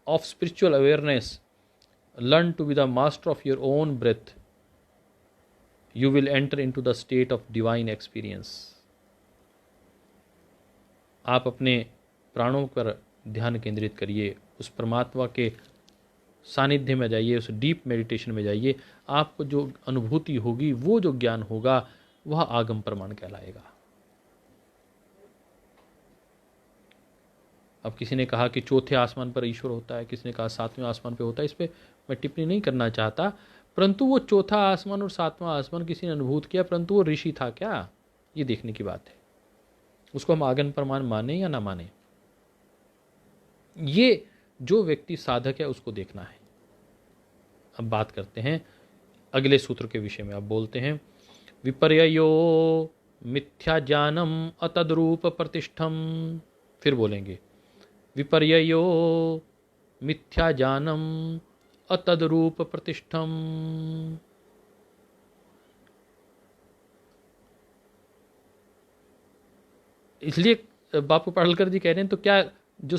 of spiritual awareness, learn to be the master of your own breath, you will enter into the state of divine experience. आप अपने प्राणों पर ध्यान केंद्रित करिए, उस परमात्मा के सानिध्य में जाइए, उस डीप मेडिटेशन में जाइए। आपको जो अनुभूति होगी, वो जो ज्ञान होगा, वह आगम प्रमाण कहलाएगा। अब किसी ने कहा कि चौथे आसमान पर ईश्वर होता है, किसी ने कहा सातवें आसमान पे होता है। इस पर मैं टिप्पणी नहीं करना चाहता, परंतु वो चौथा आसमान और सातवां आसमान किसी ने अनुभूत किया, परंतु वो ऋषि था क्या, ये देखने की बात है। उसको हम आगम प्रमाण माने या ना माने, ये जो व्यक्ति साधक है उसको देखना है। अब बात करते हैं अगले सूत्र के विषय में। अब बोलते हैं, विपर्ययो मिथ्या ज्ञानम अतद्रूप प्रतिष्ठम। फिर बोलेंगे, विपर्ययो मिथ्या ज्ञानम अतद्रूप प्रतिष्ठम। इसलिए बापू पाडलकर जी कह रहे हैं, तो क्या जो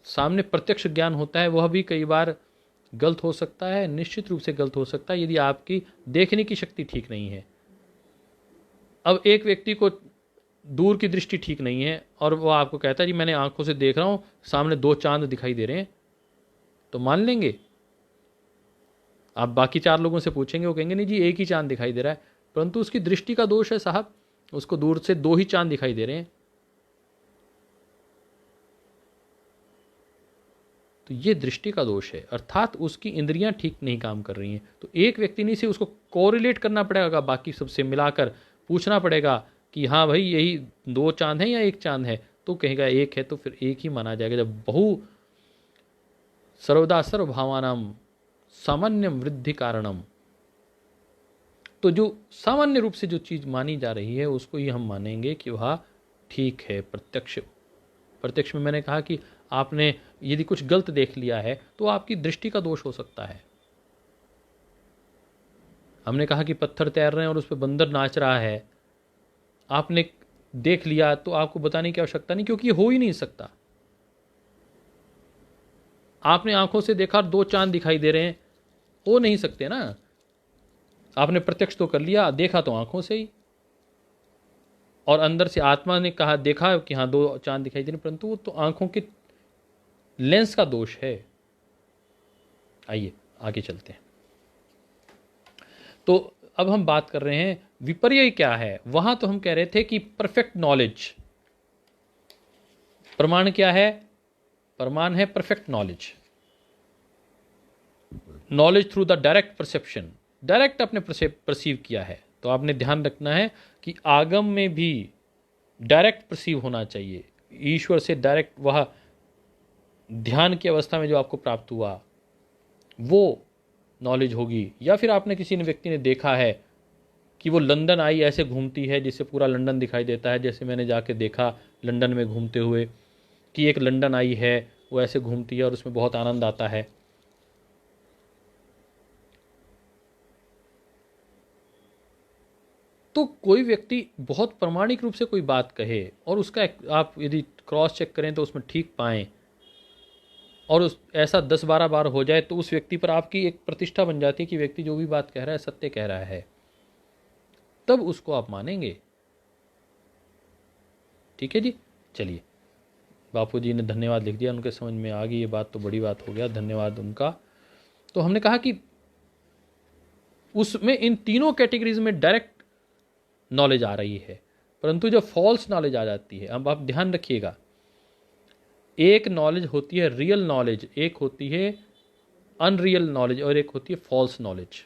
सामने प्रत्यक्ष ज्ञान होता है वह भी कई बार गलत हो सकता है, निश्चित रूप से गलत हो सकता है, यदि आपकी देखने की शक्ति ठीक नहीं है। अब एक व्यक्ति को दूर की दृष्टि ठीक नहीं है और वो आपको कहता है जी मैंने आंखों से देख रहा हूं, सामने दो चांद दिखाई दे रहे हैं, तो मान लेंगे? आप बाकी चार लोगों से पूछेंगे, वो कहेंगे नहीं जी एक ही चांद दिखाई दे रहा है, परंतु उसकी दृष्टि का दोष है साहब, उसको दूर से दो ही चांद दिखाई दे रहे हैं। तो ये दृष्टि का दोष है, अर्थात उसकी इंद्रियां ठीक नहीं काम कर रही हैं। तो एक व्यक्ति नहीं से उसको कोरिलेट करना पड़ेगा, बाकी सबसे मिलाकर पूछना पड़ेगा कि हाँ भाई यही दो चांद हैं या एक चांद है, तो कहेगा एक है, तो फिर एक ही माना जाएगा। जब बहु सर्वदा सर्वभावानाम सामान्यम वृद्धि कारणम, तो जो सामान्य रूप से जो चीज मानी जा रही है उसको ही हम मानेंगे कि वह ठीक है। प्रत्यक्ष में मैंने कहा कि आपने यदि कुछ गलत देख लिया है तो आपकी दृष्टि का दोष हो सकता है। हमने कहा कि पत्थर तैर रहे हैं और उस पर बंदर नाच रहा है, आपने देख लिया तो आपको बताने की आवश्यकता नहीं, क्योंकि ये हो ही नहीं सकता। आपने आंखों से देखा दो चांद दिखाई दे रहे हैं, हो नहीं सकते ना। आपने प्रत्यक्ष तो कर लिया, देखा तो आंखों से ही, और अंदर से आत्मा ने कहा, देखा कि हाँ 2 चांद दिखाई दे रहे, परंतु वो तो आंखों के लेंस का दोष है। आइए आगे चलते हैं। तो अब हम बात कर रहे हैं विपर्य क्या है। वहां तो हम कह रहे थे कि परफेक्ट नॉलेज, प्रमाण क्या है, प्रमाण है perfect knowledge, knowledge through the direct perception, direct आपने परसीव किया है। तो आपने ध्यान रखना है कि आगम में भी डायरेक्ट परसीव होना चाहिए, ईश्वर से डायरेक्ट वह ध्यान की अवस्था में जो आपको प्राप्त हुआ वो नॉलेज होगी। या फिर आपने किसी ने व्यक्ति ने देखा है कि वो लंदन आई ऐसे घूमती है जिससे पूरा लंदन दिखाई देता है, जैसे मैंने जाके देखा लंदन में घूमते हुए कि एक लंदन आई है वो ऐसे घूमती है और उसमें बहुत आनंद आता है। तो कोई व्यक्ति बहुत प्रामाणिक रूप से कोई बात कहे और उसका आप यदि क्रॉस चेक करें तो उसमें ठीक पाएं, और उस ऐसा 10-12 बार हो जाए तो उस व्यक्ति पर आपकी एक प्रतिष्ठा बन जाती है कि व्यक्ति जो भी बात कह रहा है सत्य कह रहा है, तब उसको आप मानेंगे। ठीक है जी। चलिए, बापू जी ने धन्यवाद लिख दिया, उनके समझ में आ गई ये बात, तो बड़ी बात हो गया, धन्यवाद उनका। तो हमने कहा कि उसमें इन तीनों कैटेगरीज में डायरेक्ट नॉलेज आ रही है, परंतु जब फॉल्स नॉलेज आ जाती है, अब आप ध्यान रखिएगा, एक नॉलेज होती है रियल नॉलेज, एक होती है अनरियल नॉलेज, और एक होती है फॉल्स नॉलेज।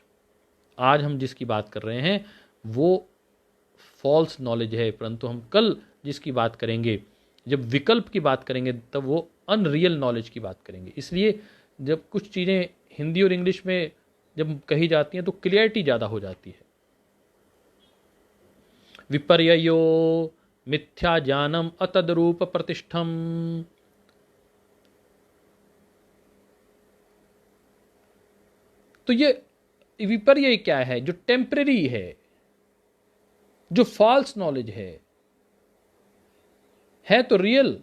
आज हम जिसकी बात कर रहे हैं वो फॉल्स नॉलेज है, परंतु हम कल जिसकी बात करेंगे, जब विकल्प की बात करेंगे, तब वो अनरियल नॉलेज की बात करेंगे। इसलिए जब कुछ चीज़ें हिंदी और इंग्लिश में जब कही जाती हैं तो क्लियरिटी ज़्यादा हो जाती है। विपर्ययो मिथ्या ज्ञानम अतद्रूप प्रतिष्ठम। तो ये विपर्य क्या है, जो टेम्परेरी है, जो फॉल्स नॉलेज है तो रियल।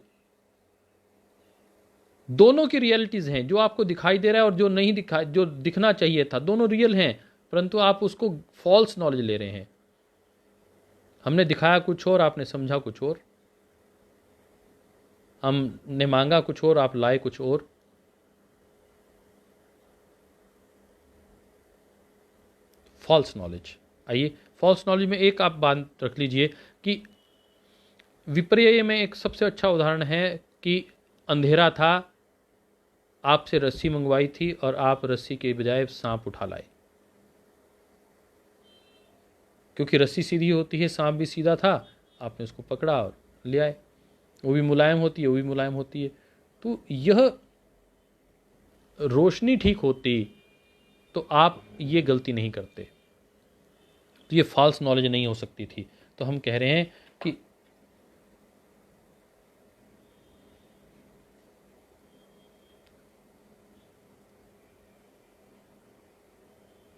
दोनों की रियलिटीज हैं, जो आपको दिखाई दे रहा है और जो नहीं दिखाई, जो दिखना चाहिए था, दोनों रियल हैं, परंतु आप उसको फॉल्स नॉलेज ले रहे हैं। हमने दिखाया कुछ और, आपने समझा कुछ और, हमने मांगा कुछ और, आप लाए कुछ और। False knowledge. आइए, फॉल्स नॉलेज में एक आप बात रख लीजिए कि विपर्य में एक सबसे अच्छा उदाहरण है कि अंधेरा था, आपसे रस्सी मंगवाई थी और आप रस्सी के बजाय सांप उठा लाए, क्योंकि रस्सी सीधी होती है, सांप भी सीधा था, आपने उसको पकड़ा और ले आए। वो भी मुलायम होती है, वो भी मुलायम होती है। तो यह रोशनी ठीक होती तो आप ये गलती नहीं करते, तो ये फॉल्स नॉलेज नहीं हो सकती थी। तो हम कह रहे हैं कि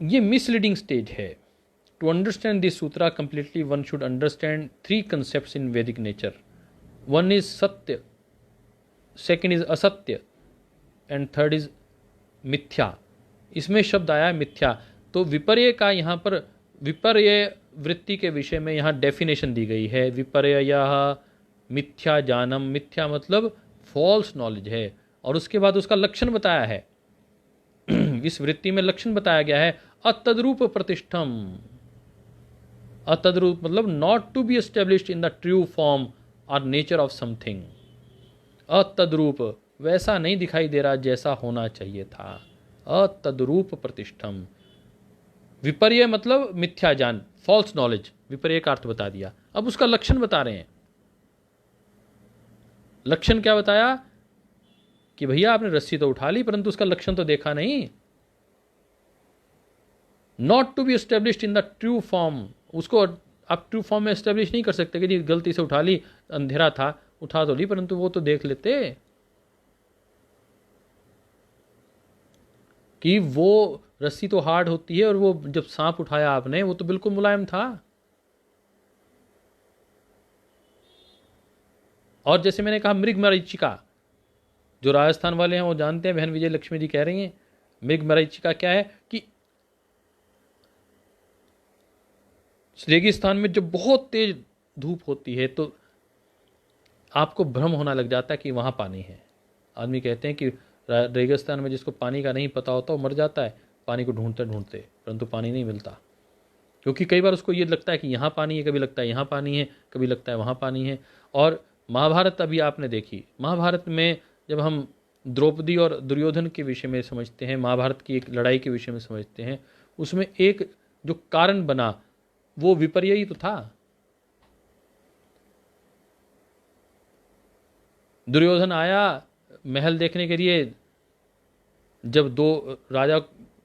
ये मिसलीडिंग स्टेज है। To understand this sutra completely one should understand 3 concepts in Vedic nature. One is satya, second is asatya, and third is mithya. इसमें शब्द आया है मिथ्या। तो विपर्य का यहाँ पर विपर्य वृत्ति के विषय में यहाँ डेफिनेशन दी गई है। विपर्ययः मिथ्या जानम, मिथ्या मतलब फॉल्स नॉलेज है, और उसके बाद उसका लक्षण बताया है। इस वृत्ति में लक्षण बताया गया है अतद्रूप प्रतिष्ठम। अतद्रूप मतलब not to be established in the true form और नेचर ऑफ समथिंग। अतद्रूप, वैसा नहीं दिखाई दे रहा जैसा होना चाहिए था। अतद्रूप प्रतिष्ठम। विपर्य मतलब मिथ्या ज्ञान, फॉल्स नॉलेज, विपर्य का अर्थ बता दिया। अब उसका लक्षण बता रहे हैं। लक्षण क्या बताया कि भैया आपने रस्सी तो उठा ली, परंतु उसका लक्षण तो देखा नहीं। Not to be established in the true form, उसको आप ट्रू फॉर्म में एस्टेब्लिश नहीं कर सकते कि जी गलती से उठा ली, अंधेरा था, उठा तो ली, परंतु वो तो देख लेते कि वो रस्सी तो हार्ड होती है और वो जब सांप उठाया आपने वो तो बिल्कुल मुलायम था। और जैसे मैंने कहा मृग मरीचिका, जो राजस्थान वाले हैं वो जानते हैं, बहन विजय लक्ष्मी जी कह रही हैं, मृग मरीचिका क्या है कि रेगिस्तान में जब बहुत तेज धूप होती है तो आपको भ्रम होना लग जाता है कि वहाँ पानी है। आदमी कहते हैं कि रेगिस्तान में जिसको पानी का नहीं पता होता वो मर जाता है पानी को ढूंढते ढूंढते, परंतु पानी नहीं मिलता, क्योंकि कई बार उसको ये लगता है कि यहाँ पानी है, कभी लगता है यहाँ पानी है, कभी लगता है वहाँ पानी है। और महाभारत अभी आपने देखी, महाभारत में जब हम द्रौपदी और दुर्योधन के विषय में समझते हैं, महाभारत की एक लड़ाई के विषय में समझते हैं, उसमें एक जो कारण बना वो विपर्य ही तो था। दुर्योधन आया महल देखने के लिए, जब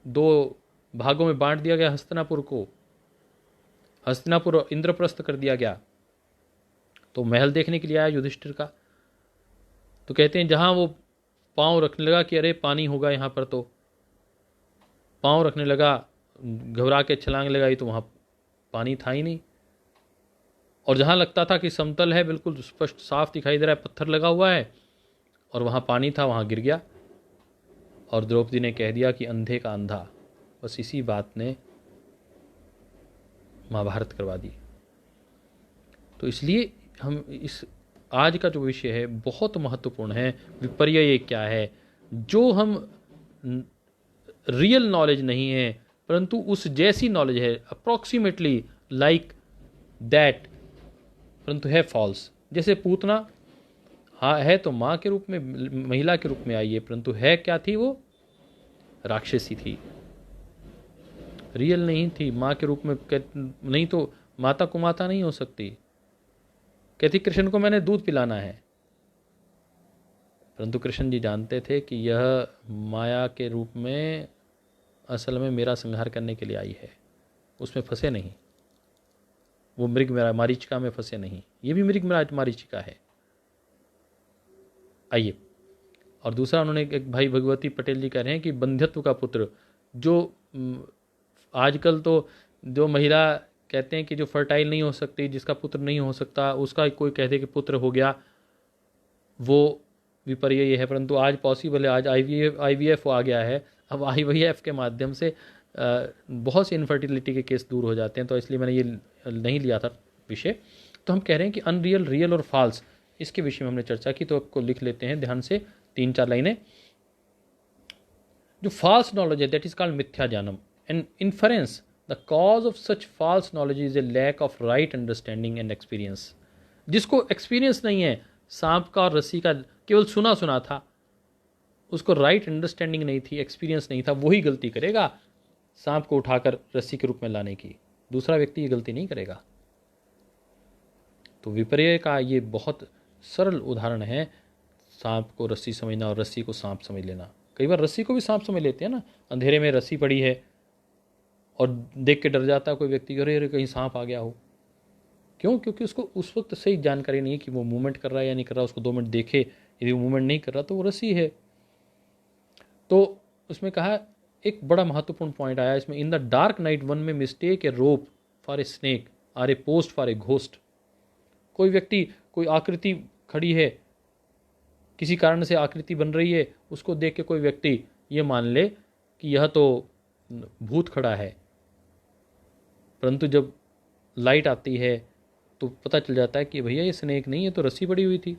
दो भागों में बांट दिया गया हस्तिनापुर को, हस्तिनापुर इंद्रप्रस्थ कर दिया गया, तो महल देखने के लिए आया युधिष्ठिर का। तो कहते हैं जहां वो पांव रखने लगा कि अरे पानी होगा यहाँ पर, तो पांव रखने लगा, घबरा के छलांग लगाई तो वहां पानी था ही नहीं। और जहां लगता था कि समतल है, बिल्कुल स्पष्ट साफ दिखाई दे रहा है, पत्थर लगा हुआ है, और वहां पानी था, वहां गिर गया। और द्रौपदी ने कह दिया कि अंधे का अंधा। बस इसी बात ने महाभारत करवा दी। तो इसलिए हम इस आज का जो विषय है बहुत महत्वपूर्ण है। विपर्य क्या है? जो हम रियल नॉलेज नहीं है परंतु उस जैसी नॉलेज है, अप्रॉक्सीमेटली लाइक दैट, परंतु है फॉल्स। जैसे पूतना हाँ है तो माँ के रूप में, महिला के रूप में आई है, परंतु है क्या थी? वो राक्षसी थी, रियल नहीं थी। माँ के रूप में नहीं तो माता को माता नहीं हो सकती। कहती कृष्ण को मैंने दूध पिलाना है, परंतु कृष्ण जी जानते थे कि यह माया के रूप में असल में मेरा संहार करने के लिए आई है। उसमें फंसे नहीं, वो मृग मारीचिका में फंसे नहीं, ये भी मृग मारीचिका है। आइए, और दूसरा उन्होंने एक भाई भगवती पटेल जी कह रहे हैं कि बंध्यत्व का पुत्र, जो आजकल तो जो महिला कहते हैं कि जो फर्टाइल नहीं हो सकती, जिसका पुत्र नहीं हो सकता, उसका कोई कहते कि पुत्र हो गया, वो विपर्य ये है। परंतु आज पॉसिबल है, आज आईवीएफ आ गया है। अब आईवीएफ के माध्यम से बहुत से इनफर्टिलिटी के केस दूर हो जाते हैं, तो इसलिए मैंने ये नहीं लिया था विषय। तो हम कह रहे हैं कि अनरियल, रियल और फॉल्स, इसके विषय में हमने चर्चा की, तो आपको लिख लेते हैं ध्यान से 3-4 लाइनें। जो फॉल्स नॉलेज है दैट इज कॉल्ड मिथ्या ज्ञानम and inference. The cause of such false knowledge is a lack of right understanding and experience. जिसको एक्सपीरियंस नहीं है, सांप का और रस्सी का केवल सुना सुना था, उसको राइट अंडरस्टैंडिंग नहीं थी, एक्सपीरियंस नहीं था, वही गलती करेगा सांप को उठाकर रस्सी के रूप में लाने की। दूसरा व्यक्ति ये गलती नहीं करेगा। तो विपर्य का ये बहुत सरल उदाहरण है, सांप को रस्सी समझना और रस्सी को सांप समझ लेना। कई बार रस्सी को भी सांप समझ लेते हैं ना, अंधेरे में रस्सी पड़ी है और देख के डर जाता है कोई व्यक्ति, अरे अरे कहीं सांप आ गया हो। क्यों? क्योंकि उसको उस वक्त सही जानकारी नहीं है कि वो मूवमेंट कर रहा है या नहीं कर रहा। उसको 2 मिनट देखे, यदि वो मूवमेंट नहीं कर रहा तो वो रस्सी है। तो उसमें कहा एक बड़ा महत्वपूर्ण पॉइंट आया इसमें, in the dark night one may mistake a rope for a snake or a post for a ghost. कोई व्यक्ति, कोई आकृति खड़ी है, किसी कारण से आकृति बन रही है, उसको देख के कोई व्यक्ति ये मान ले कि यह तो भूत खड़ा है, परंतु जब लाइट आती है तो पता चल जाता है कि भैया ये स्नेक नहीं है, तो रस्सी पड़ी हुई थी,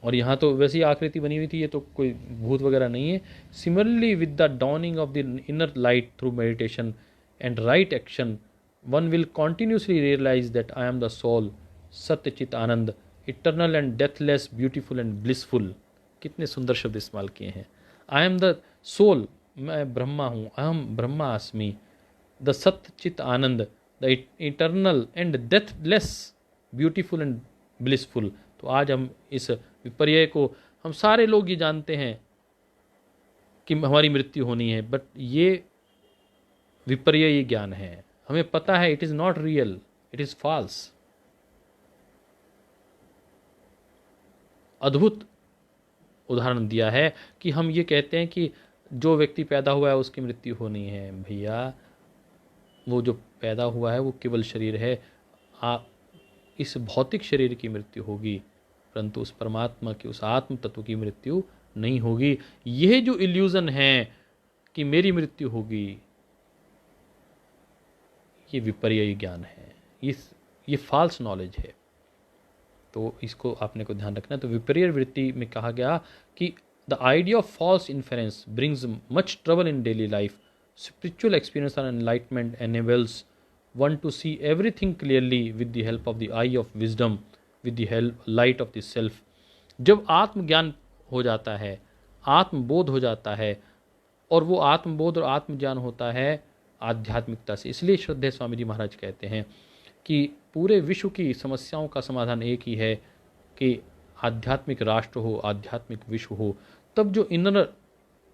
और यहाँ तो वैसी आकृति बनी हुई थी, ये तो कोई भूत वगैरह नहीं है। Similarly with the dawning of the inner light through meditation and right action, one will continuously realize that I am the soul, Satchit ananda, eternal and deathless, beautiful and blissful. कितने सुंदर शब्द इस्तेमाल किए हैं। आई एम द सोल, मैं ब्रह्मा हूँ, अहम ब्रह्मास्मि, the Satchit ananda, the eternal and deathless, beautiful and blissful. तो आज हम इस विपर्य को, हम सारे लोग ये जानते हैं कि हमारी मृत्यु होनी है, बट ये विपर्य ये ज्ञान है, हमें पता है it is not real, it is false. अद्भुत उदाहरण दिया है कि हम ये कहते हैं कि जो व्यक्ति पैदा हुआ है उसकी मृत्यु होनी है। भैया वो जो पैदा हुआ है वो केवल शरीर है, इस भौतिक शरीर की मृत्यु होगी, परंतु उस परमात्मा की, उस आत्म तत्व की मृत्यु नहीं होगी। यह जो इल्यूजन है कि मेरी मृत्यु होगी, ये विपर्य ज्ञान है, ये फॉल्स नॉलेज है। तो इसको आपने को ध्यान रखना है। तो विपर्य वृत्ति में कहा गया कि the idea of false inference brings much trouble in daily life. Spiritual experience and enlightenment enables one to see everything clearly with the help of the eye of wisdom, with the help light of the self। जब आत्मज्ञान हो जाता है, आत्मबोध हो जाता है, और वो आत्मबोध और आत्मज्ञान होता है आध्यात्मिकता से। इसलिए श्रद्धेय स्वामी जी महाराज कहते हैं कि पूरे विश्व की समस्याओं का समाधान एक ही है कि आध्यात्मिक राष्ट्र हो, आध्यात्मिक विश्व हो। तब जो इनर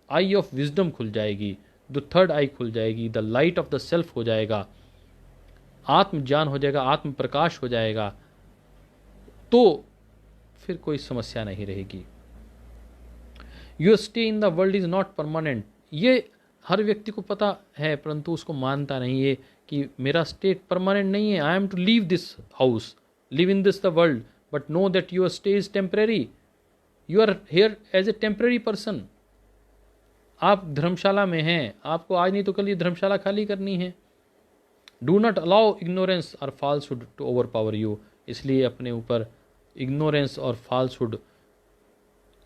आई ऑफ विजडम खुल जाएगी, जो थर्ड आई खुल जाएगी, the light of the self हो जाएगा, आत्मज्ञान हो जाएगा, आत्म प्रकाश हो जाएगा, तो फिर कोई समस्या नहीं रहेगी। Your stay in the world is not permanent. ये हर व्यक्ति को पता है, परंतु उसको मानता नहीं है कि मेरा स्टेट परमानेंट नहीं है। I am to leave this house, live in this the world, but know that your stay is temporary. You are here as a temporary person. आप धर्मशाला में हैं, आपको आज नहीं तो कल ये धर्मशाला खाली करनी है। डू नॉट अलाउ इग्नोरेंस और falsehood to overpower you. इसलिए अपने ऊपर इग्नोरेंस और फॉल्सहुड,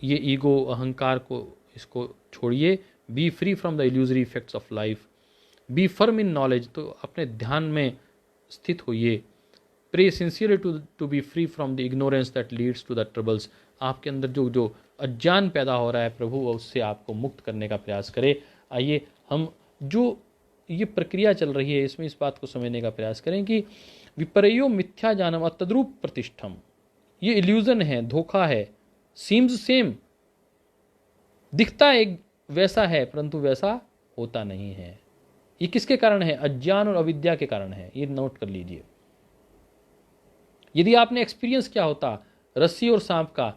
ये ईगो, अहंकार को, इसको छोड़िए। Be free from the illusory effects of life, be firm in knowledge. तो अपने ध्यान में स्थित होइए। Pray sincerely to be free from the ignorance that leads to the troubles. आपके अंदर जो अज्ञान पैदा हो रहा है प्रभु, उससे आपको मुक्त करने का प्रयास करें। आइए हम जो ये प्रक्रिया चल रही है, इसमें इस बात को समझने का प्रयास करें कि विपर्यो मिथ्या जानम तद्रूप प्रतिष्ठम। ये इल्यूजन है, धोखा है। सीम्स सेम, दिखता एक वैसा है, परंतु वैसा होता नहीं है। ये किसके कारण है? अज्ञान और अविद्या के कारण है। ये नोट कर लीजिए। यदि आपने एक्सपीरियंस किया होता रस्सी और सांप का,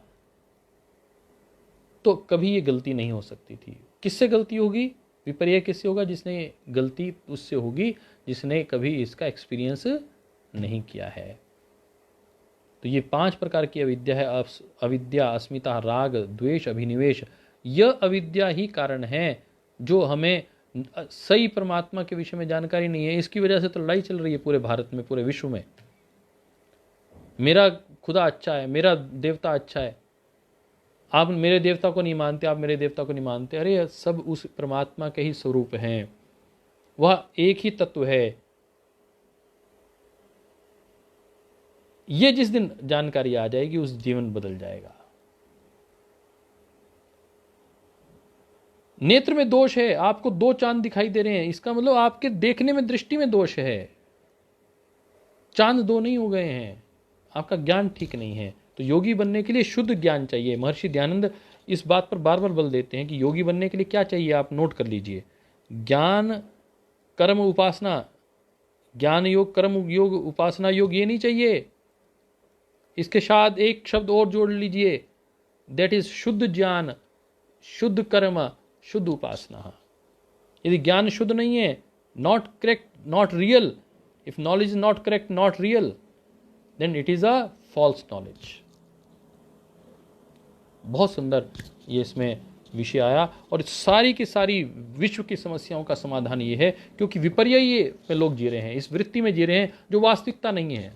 तो कभी ये गलती नहीं हो सकती थी। किससे गलती होगी? विपर्य किससे होगा? जिसने गलती उससे होगी जिसने कभी इसका एक्सपीरियंस नहीं किया है। तो ये 5 प्रकार की अविद्या है। अविद्या, अस्मिता, राग, द्वेष, अभिनिवेश। यह अविद्या ही कारण है जो हमें सही परमात्मा के विषय में जानकारी नहीं है। इसकी वजह से तो लड़ाई चल रही है पूरे भारत में, पूरे विश्व में। मेरा खुदा अच्छा है, मेरा देवता अच्छा है, आप मेरे देवता को नहीं मानते, आप मेरे देवता को नहीं मानते। अरे सब उस परमात्मा के ही स्वरूप हैं, वह एक ही तत्व है। ये जिस दिन जानकारी आ जाएगी, उस जीवन बदल जाएगा। नेत्र में दोष है, आपको 2 चांद दिखाई दे रहे हैं, इसका मतलब आपके देखने में, दृष्टि में दोष है। चांद 2 नहीं हो गए हैं, आपका ज्ञान ठीक नहीं है। तो योगी बनने के लिए शुद्ध ज्ञान चाहिए। महर्षि दयानंद इस बात पर बार बार बल देते हैं कि योगी बनने के लिए क्या चाहिए, आप नोट कर लीजिए। ज्ञान, कर्म, उपासना। ज्ञान योग, कर्म योग, उपासना योग, ये नहीं चाहिए। इसके साथ एक शब्द और जोड़ लीजिए, दैट इज शुद्ध ज्ञान, शुद्ध कर्म, शुद्ध उपासना। यदि ज्ञान शुद्ध नहीं है, not correct, not real, if knowledge is not correct, not real, then it is a false knowledge. बहुत सुंदर ये इसमें विषय आया, और सारी की सारी विश्व की समस्याओं का समाधान ये है, क्योंकि विपर्य ये में लोग जी रहे हैं, इस वृत्ति में जी रहे हैं जो वास्तविकता नहीं है।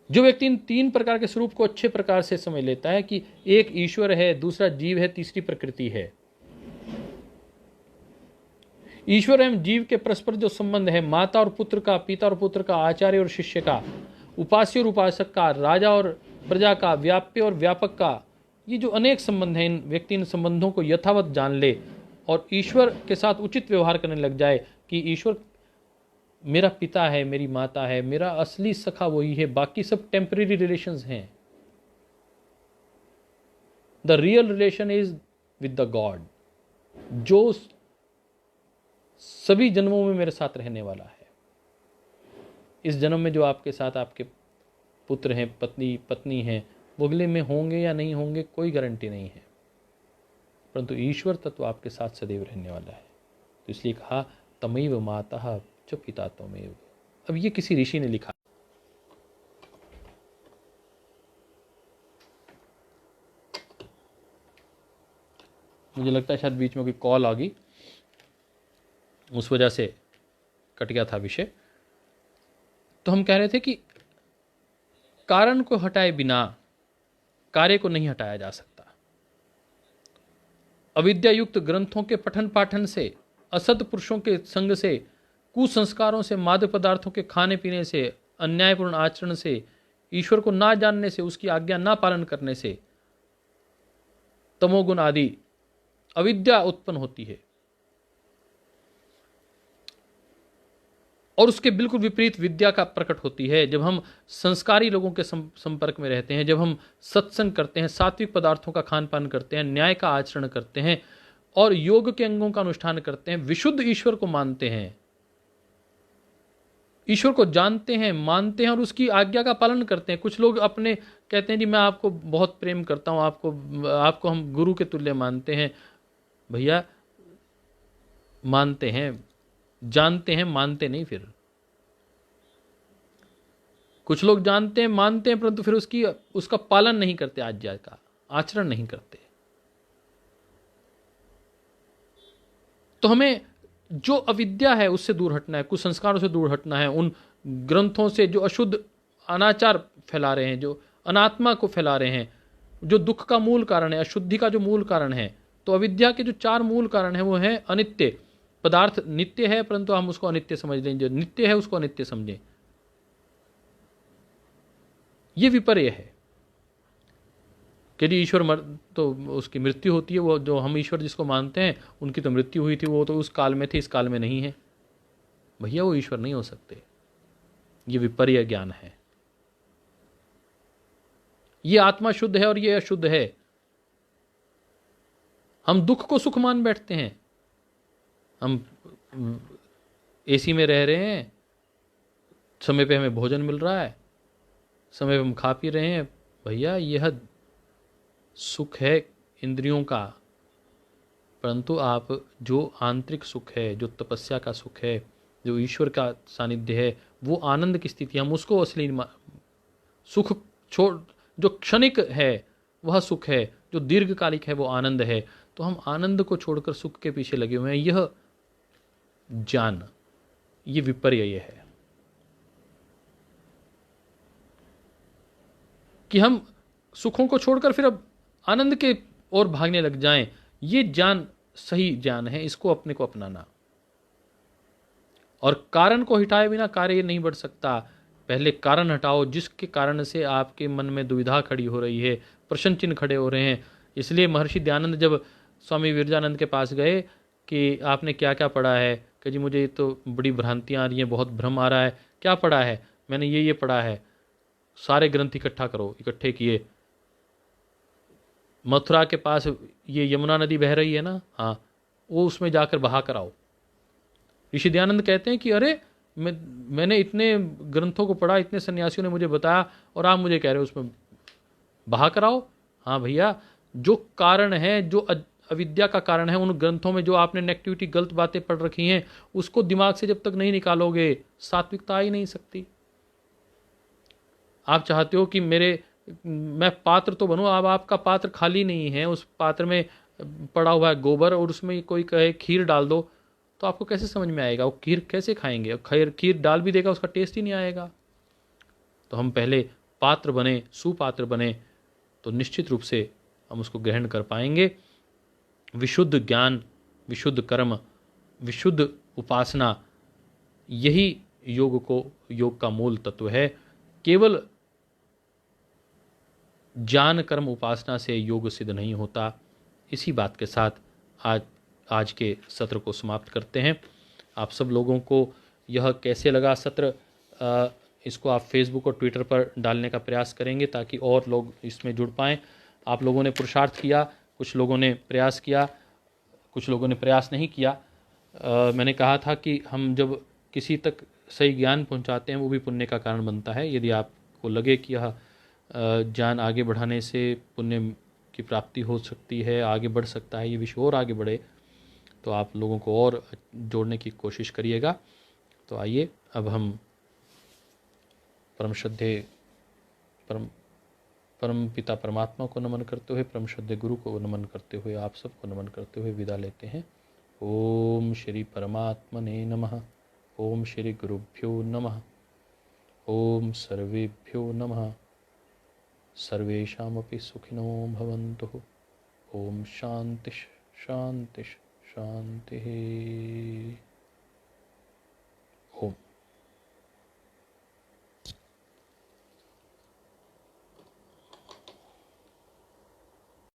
जो व्यक्ति इन 3 प्रकार के स्वरूप को अच्छे प्रकार से समझ लेता है कि एक ईश्वर है, दूसरा जीव है, तीसरी प्रकृति है। ईश्वर एवं जीव के परस्पर जो संबंध है, माता और पुत्र का, पिता और पुत्र का, आचार्य और शिष्य का, उपास्य और उपासक का, राजा और प्रजा का, व्याप्य और व्यापक का, ये जो अनेक संबंध हैं, इन व्यक्ति इन संबंधों को यथावत जान ले और ईश्वर के साथ उचित व्यवहार करने लग जाए कि ईश्वर मेरा पिता है, मेरी माता है, मेरा असली सखा वही है, बाकी सब टेम्परेरी रिलेशंस हैं। The real relation is with the God, जो सभी जन्मों में मेरे साथ रहने वाला है। इस जन्म में जो आपके साथ आपके पुत्र हैं, पत्नी हैं, वो अगले में होंगे या नहीं होंगे, कोई गारंटी नहीं है, परंतु ईश्वर तत्व आपके साथ सदैव रहने वाला है। तो इसलिए कहा तमैव माता च पिता त्वमेव। अब ये किसी ऋषि ने लिखा। मुझे लगता है शायद बीच में कोई कॉल आ गई, उस वजह से कट गया था विषय। तो हम कह रहे थे कि कारण को हटाए बिना कार्य को नहीं हटाया जा सकता। अविद्यायुक्त ग्रंथों के पठन पाठन से, असत पुरुषों के संग से, कुसंस्कारों से, मादक पदार्थों के खाने पीने से, अन्यायपूर्ण आचरण से, ईश्वर को ना जानने से, उसकी आज्ञा ना पालन करने से तमोगुण आदि अविद्या उत्पन्न होती है। और उसके बिल्कुल विपरीत विद्या का प्रकट होती है जब हम संस्कारी लोगों के संपर्क में रहते हैं, जब हम सत्संग करते हैं, सात्विक पदार्थों का खान पान करते हैं, न्याय का आचरण करते हैं और योग के अंगों का अनुष्ठान करते हैं, विशुद्ध ईश्वर को मानते हैं, ईश्वर को जानते हैं, मानते हैं और उसकी आज्ञा का पालन करते हैं। कुछ लोग अपने कहते हैं जी मैं आपको बहुत प्रेम करता हूं, आपको हम गुरु के तुल्य मानते हैं। भैया मानते हैं, जानते हैं, मानते नहीं। फिर कुछ लोग जानते हैं, मानते हैं, परंतु फिर उसका पालन नहीं करते, आज्ञा का आचरण नहीं करते। तो हमें जो अविद्या है उससे दूर हटना है, कुसंस्कारों से दूर हटना है, उन ग्रंथों से जो अशुद्ध अनाचार फैला रहे हैं, जो अनात्मा को फैला रहे हैं, जो दुख का मूल कारण है, अशुद्धि का जो मूल कारण है। तो अविद्या के जो 4 मूल कारण है वो है अनित्य पदार्थ। नित्य है परंतु हम उसको अनित्य समझ लें, जो नित्य है उसको अनित्य समझें, ये विपर्य है। यदि ईश्वर तो उसकी मृत्यु होती है, वो जो हम ईश्वर जिसको मानते हैं उनकी तो मृत्यु हुई थी, वो तो उस काल में थे, इस काल में नहीं है। भैया वो ईश्वर नहीं हो सकते, ये विपर्य ज्ञान है। ये आत्मा शुद्ध है और ये अशुद्ध है। हम दुख को सुख मान बैठते हैं, हम एसी में रह रहे हैं, समय पे हमें भोजन मिल रहा है, समय पे हम खा पी रहे हैं। भैया यह सुख है इंद्रियों का, परंतु आप जो आंतरिक सुख है, जो तपस्या का सुख है, जो ईश्वर का सानिध्य है, वो आनंद की स्थिति, हम उसको असली सुख छोड़, जो क्षणिक है वह सुख है, जो दीर्घकालिक है वो आनंद है। तो हम आनंद को छोड़कर सुख के पीछे लगे हुए हैं। यह ज्ञान, ये विपर्य है कि हम सुखों को छोड़कर फिर अब आनंद के ओर भागने लग जाएं। ये ज्ञान सही ज्ञान है, इसको अपने को अपनाना। और कारण को हटाए बिना कार्य नहीं बढ़ सकता। पहले कारण हटाओ, जिसके कारण से आपके मन में दुविधा खड़ी हो रही है, प्रश्न चिन्ह खड़े हो रहे हैं। इसलिए महर्षि दयानंद जब स्वामी विरजानंद के पास गए कि आपने क्या क्या पढ़ा है, कि जी मुझे तो बड़ी भ्रांतियाँ आ रही हैं, बहुत भ्रम आ रहा है। क्या पढ़ा है? मैंने ये पढ़ा है। सारे ग्रंथ इकट्ठा करो। इकट्ठे किए। मथुरा के पास ये यमुना नदी बह रही है ना, हाँ, वो उसमें जाकर बहा कर आओ। ऋषि दयानंद कहते हैं कि अरे मैंने इतने ग्रंथों को पढ़ा, इतने सन्यासियों ने मुझे बताया और आप मुझे कह रहे हो उसमें बहा कर आओ। हाँ भैया, जो कारण है, जो अविद्या का कारण है, उन ग्रंथों में जो आपने नेगेटिविटी, गलत बातें पढ़ रखी हैं, उसको दिमाग से जब तक नहीं निकालोगे सात्विकता आ ही नहीं सकती। आप चाहते हो कि मैं पात्र तो बनूं, अब आपका पात्र खाली नहीं है, उस पात्र में पड़ा हुआ है गोबर और उसमें कोई कहे खीर डाल दो, तो आपको कैसे समझ में आएगा? वो खीर कैसे खाएंगे? खीर डाल भी देगा, उसका टेस्ट ही नहीं आएगा। तो हम पहले पात्र बने, सुपात्र बने, तो निश्चित रूप से हम उसको ग्रहण कर पाएंगे। विशुद्ध ज्ञान, विशुद्ध कर्म, विशुद्ध उपासना, यही योग का मूल तत्व है। केवल ज्ञान कर्म उपासना से योग सिद्ध नहीं होता। इसी बात के साथ आज के सत्र को समाप्त करते हैं। आप सब लोगों को यह कैसे लगा सत्र, इसको आप फेसबुक और ट्विटर पर डालने का प्रयास करेंगे ताकि और लोग इसमें जुड़ पाएँ। आप लोगों ने पुरुषार्थ किया, कुछ लोगों ने प्रयास किया, कुछ लोगों ने प्रयास नहीं किया। मैंने कहा था कि हम जब किसी तक सही ज्ञान पहुंचाते हैं वो भी पुण्य का कारण बनता है। यदि आपको लगे कि यह ज्ञान आगे बढ़ाने से पुण्य की प्राप्ति हो सकती है, आगे बढ़ सकता है, ये विषय और आगे बढ़े, तो आप लोगों को और जोड़ने की कोशिश करिएगा। तो आइए अब हम परम श्रद्धेय परम परम पिता परमात्मा को नमन करते हुए, परम श्रद्धेय गुरु को नमन करते हुए, आप सबको नमन करते हुए विदा लेते हैं। ओम श्री परमात्मने नमः। ओम श्री गुरुभ्यो नमः। ओम सर्वेभ्यो नमः। सर्वेषामपि सुखिनो भवन्तु। ओम शांति शांति शांति।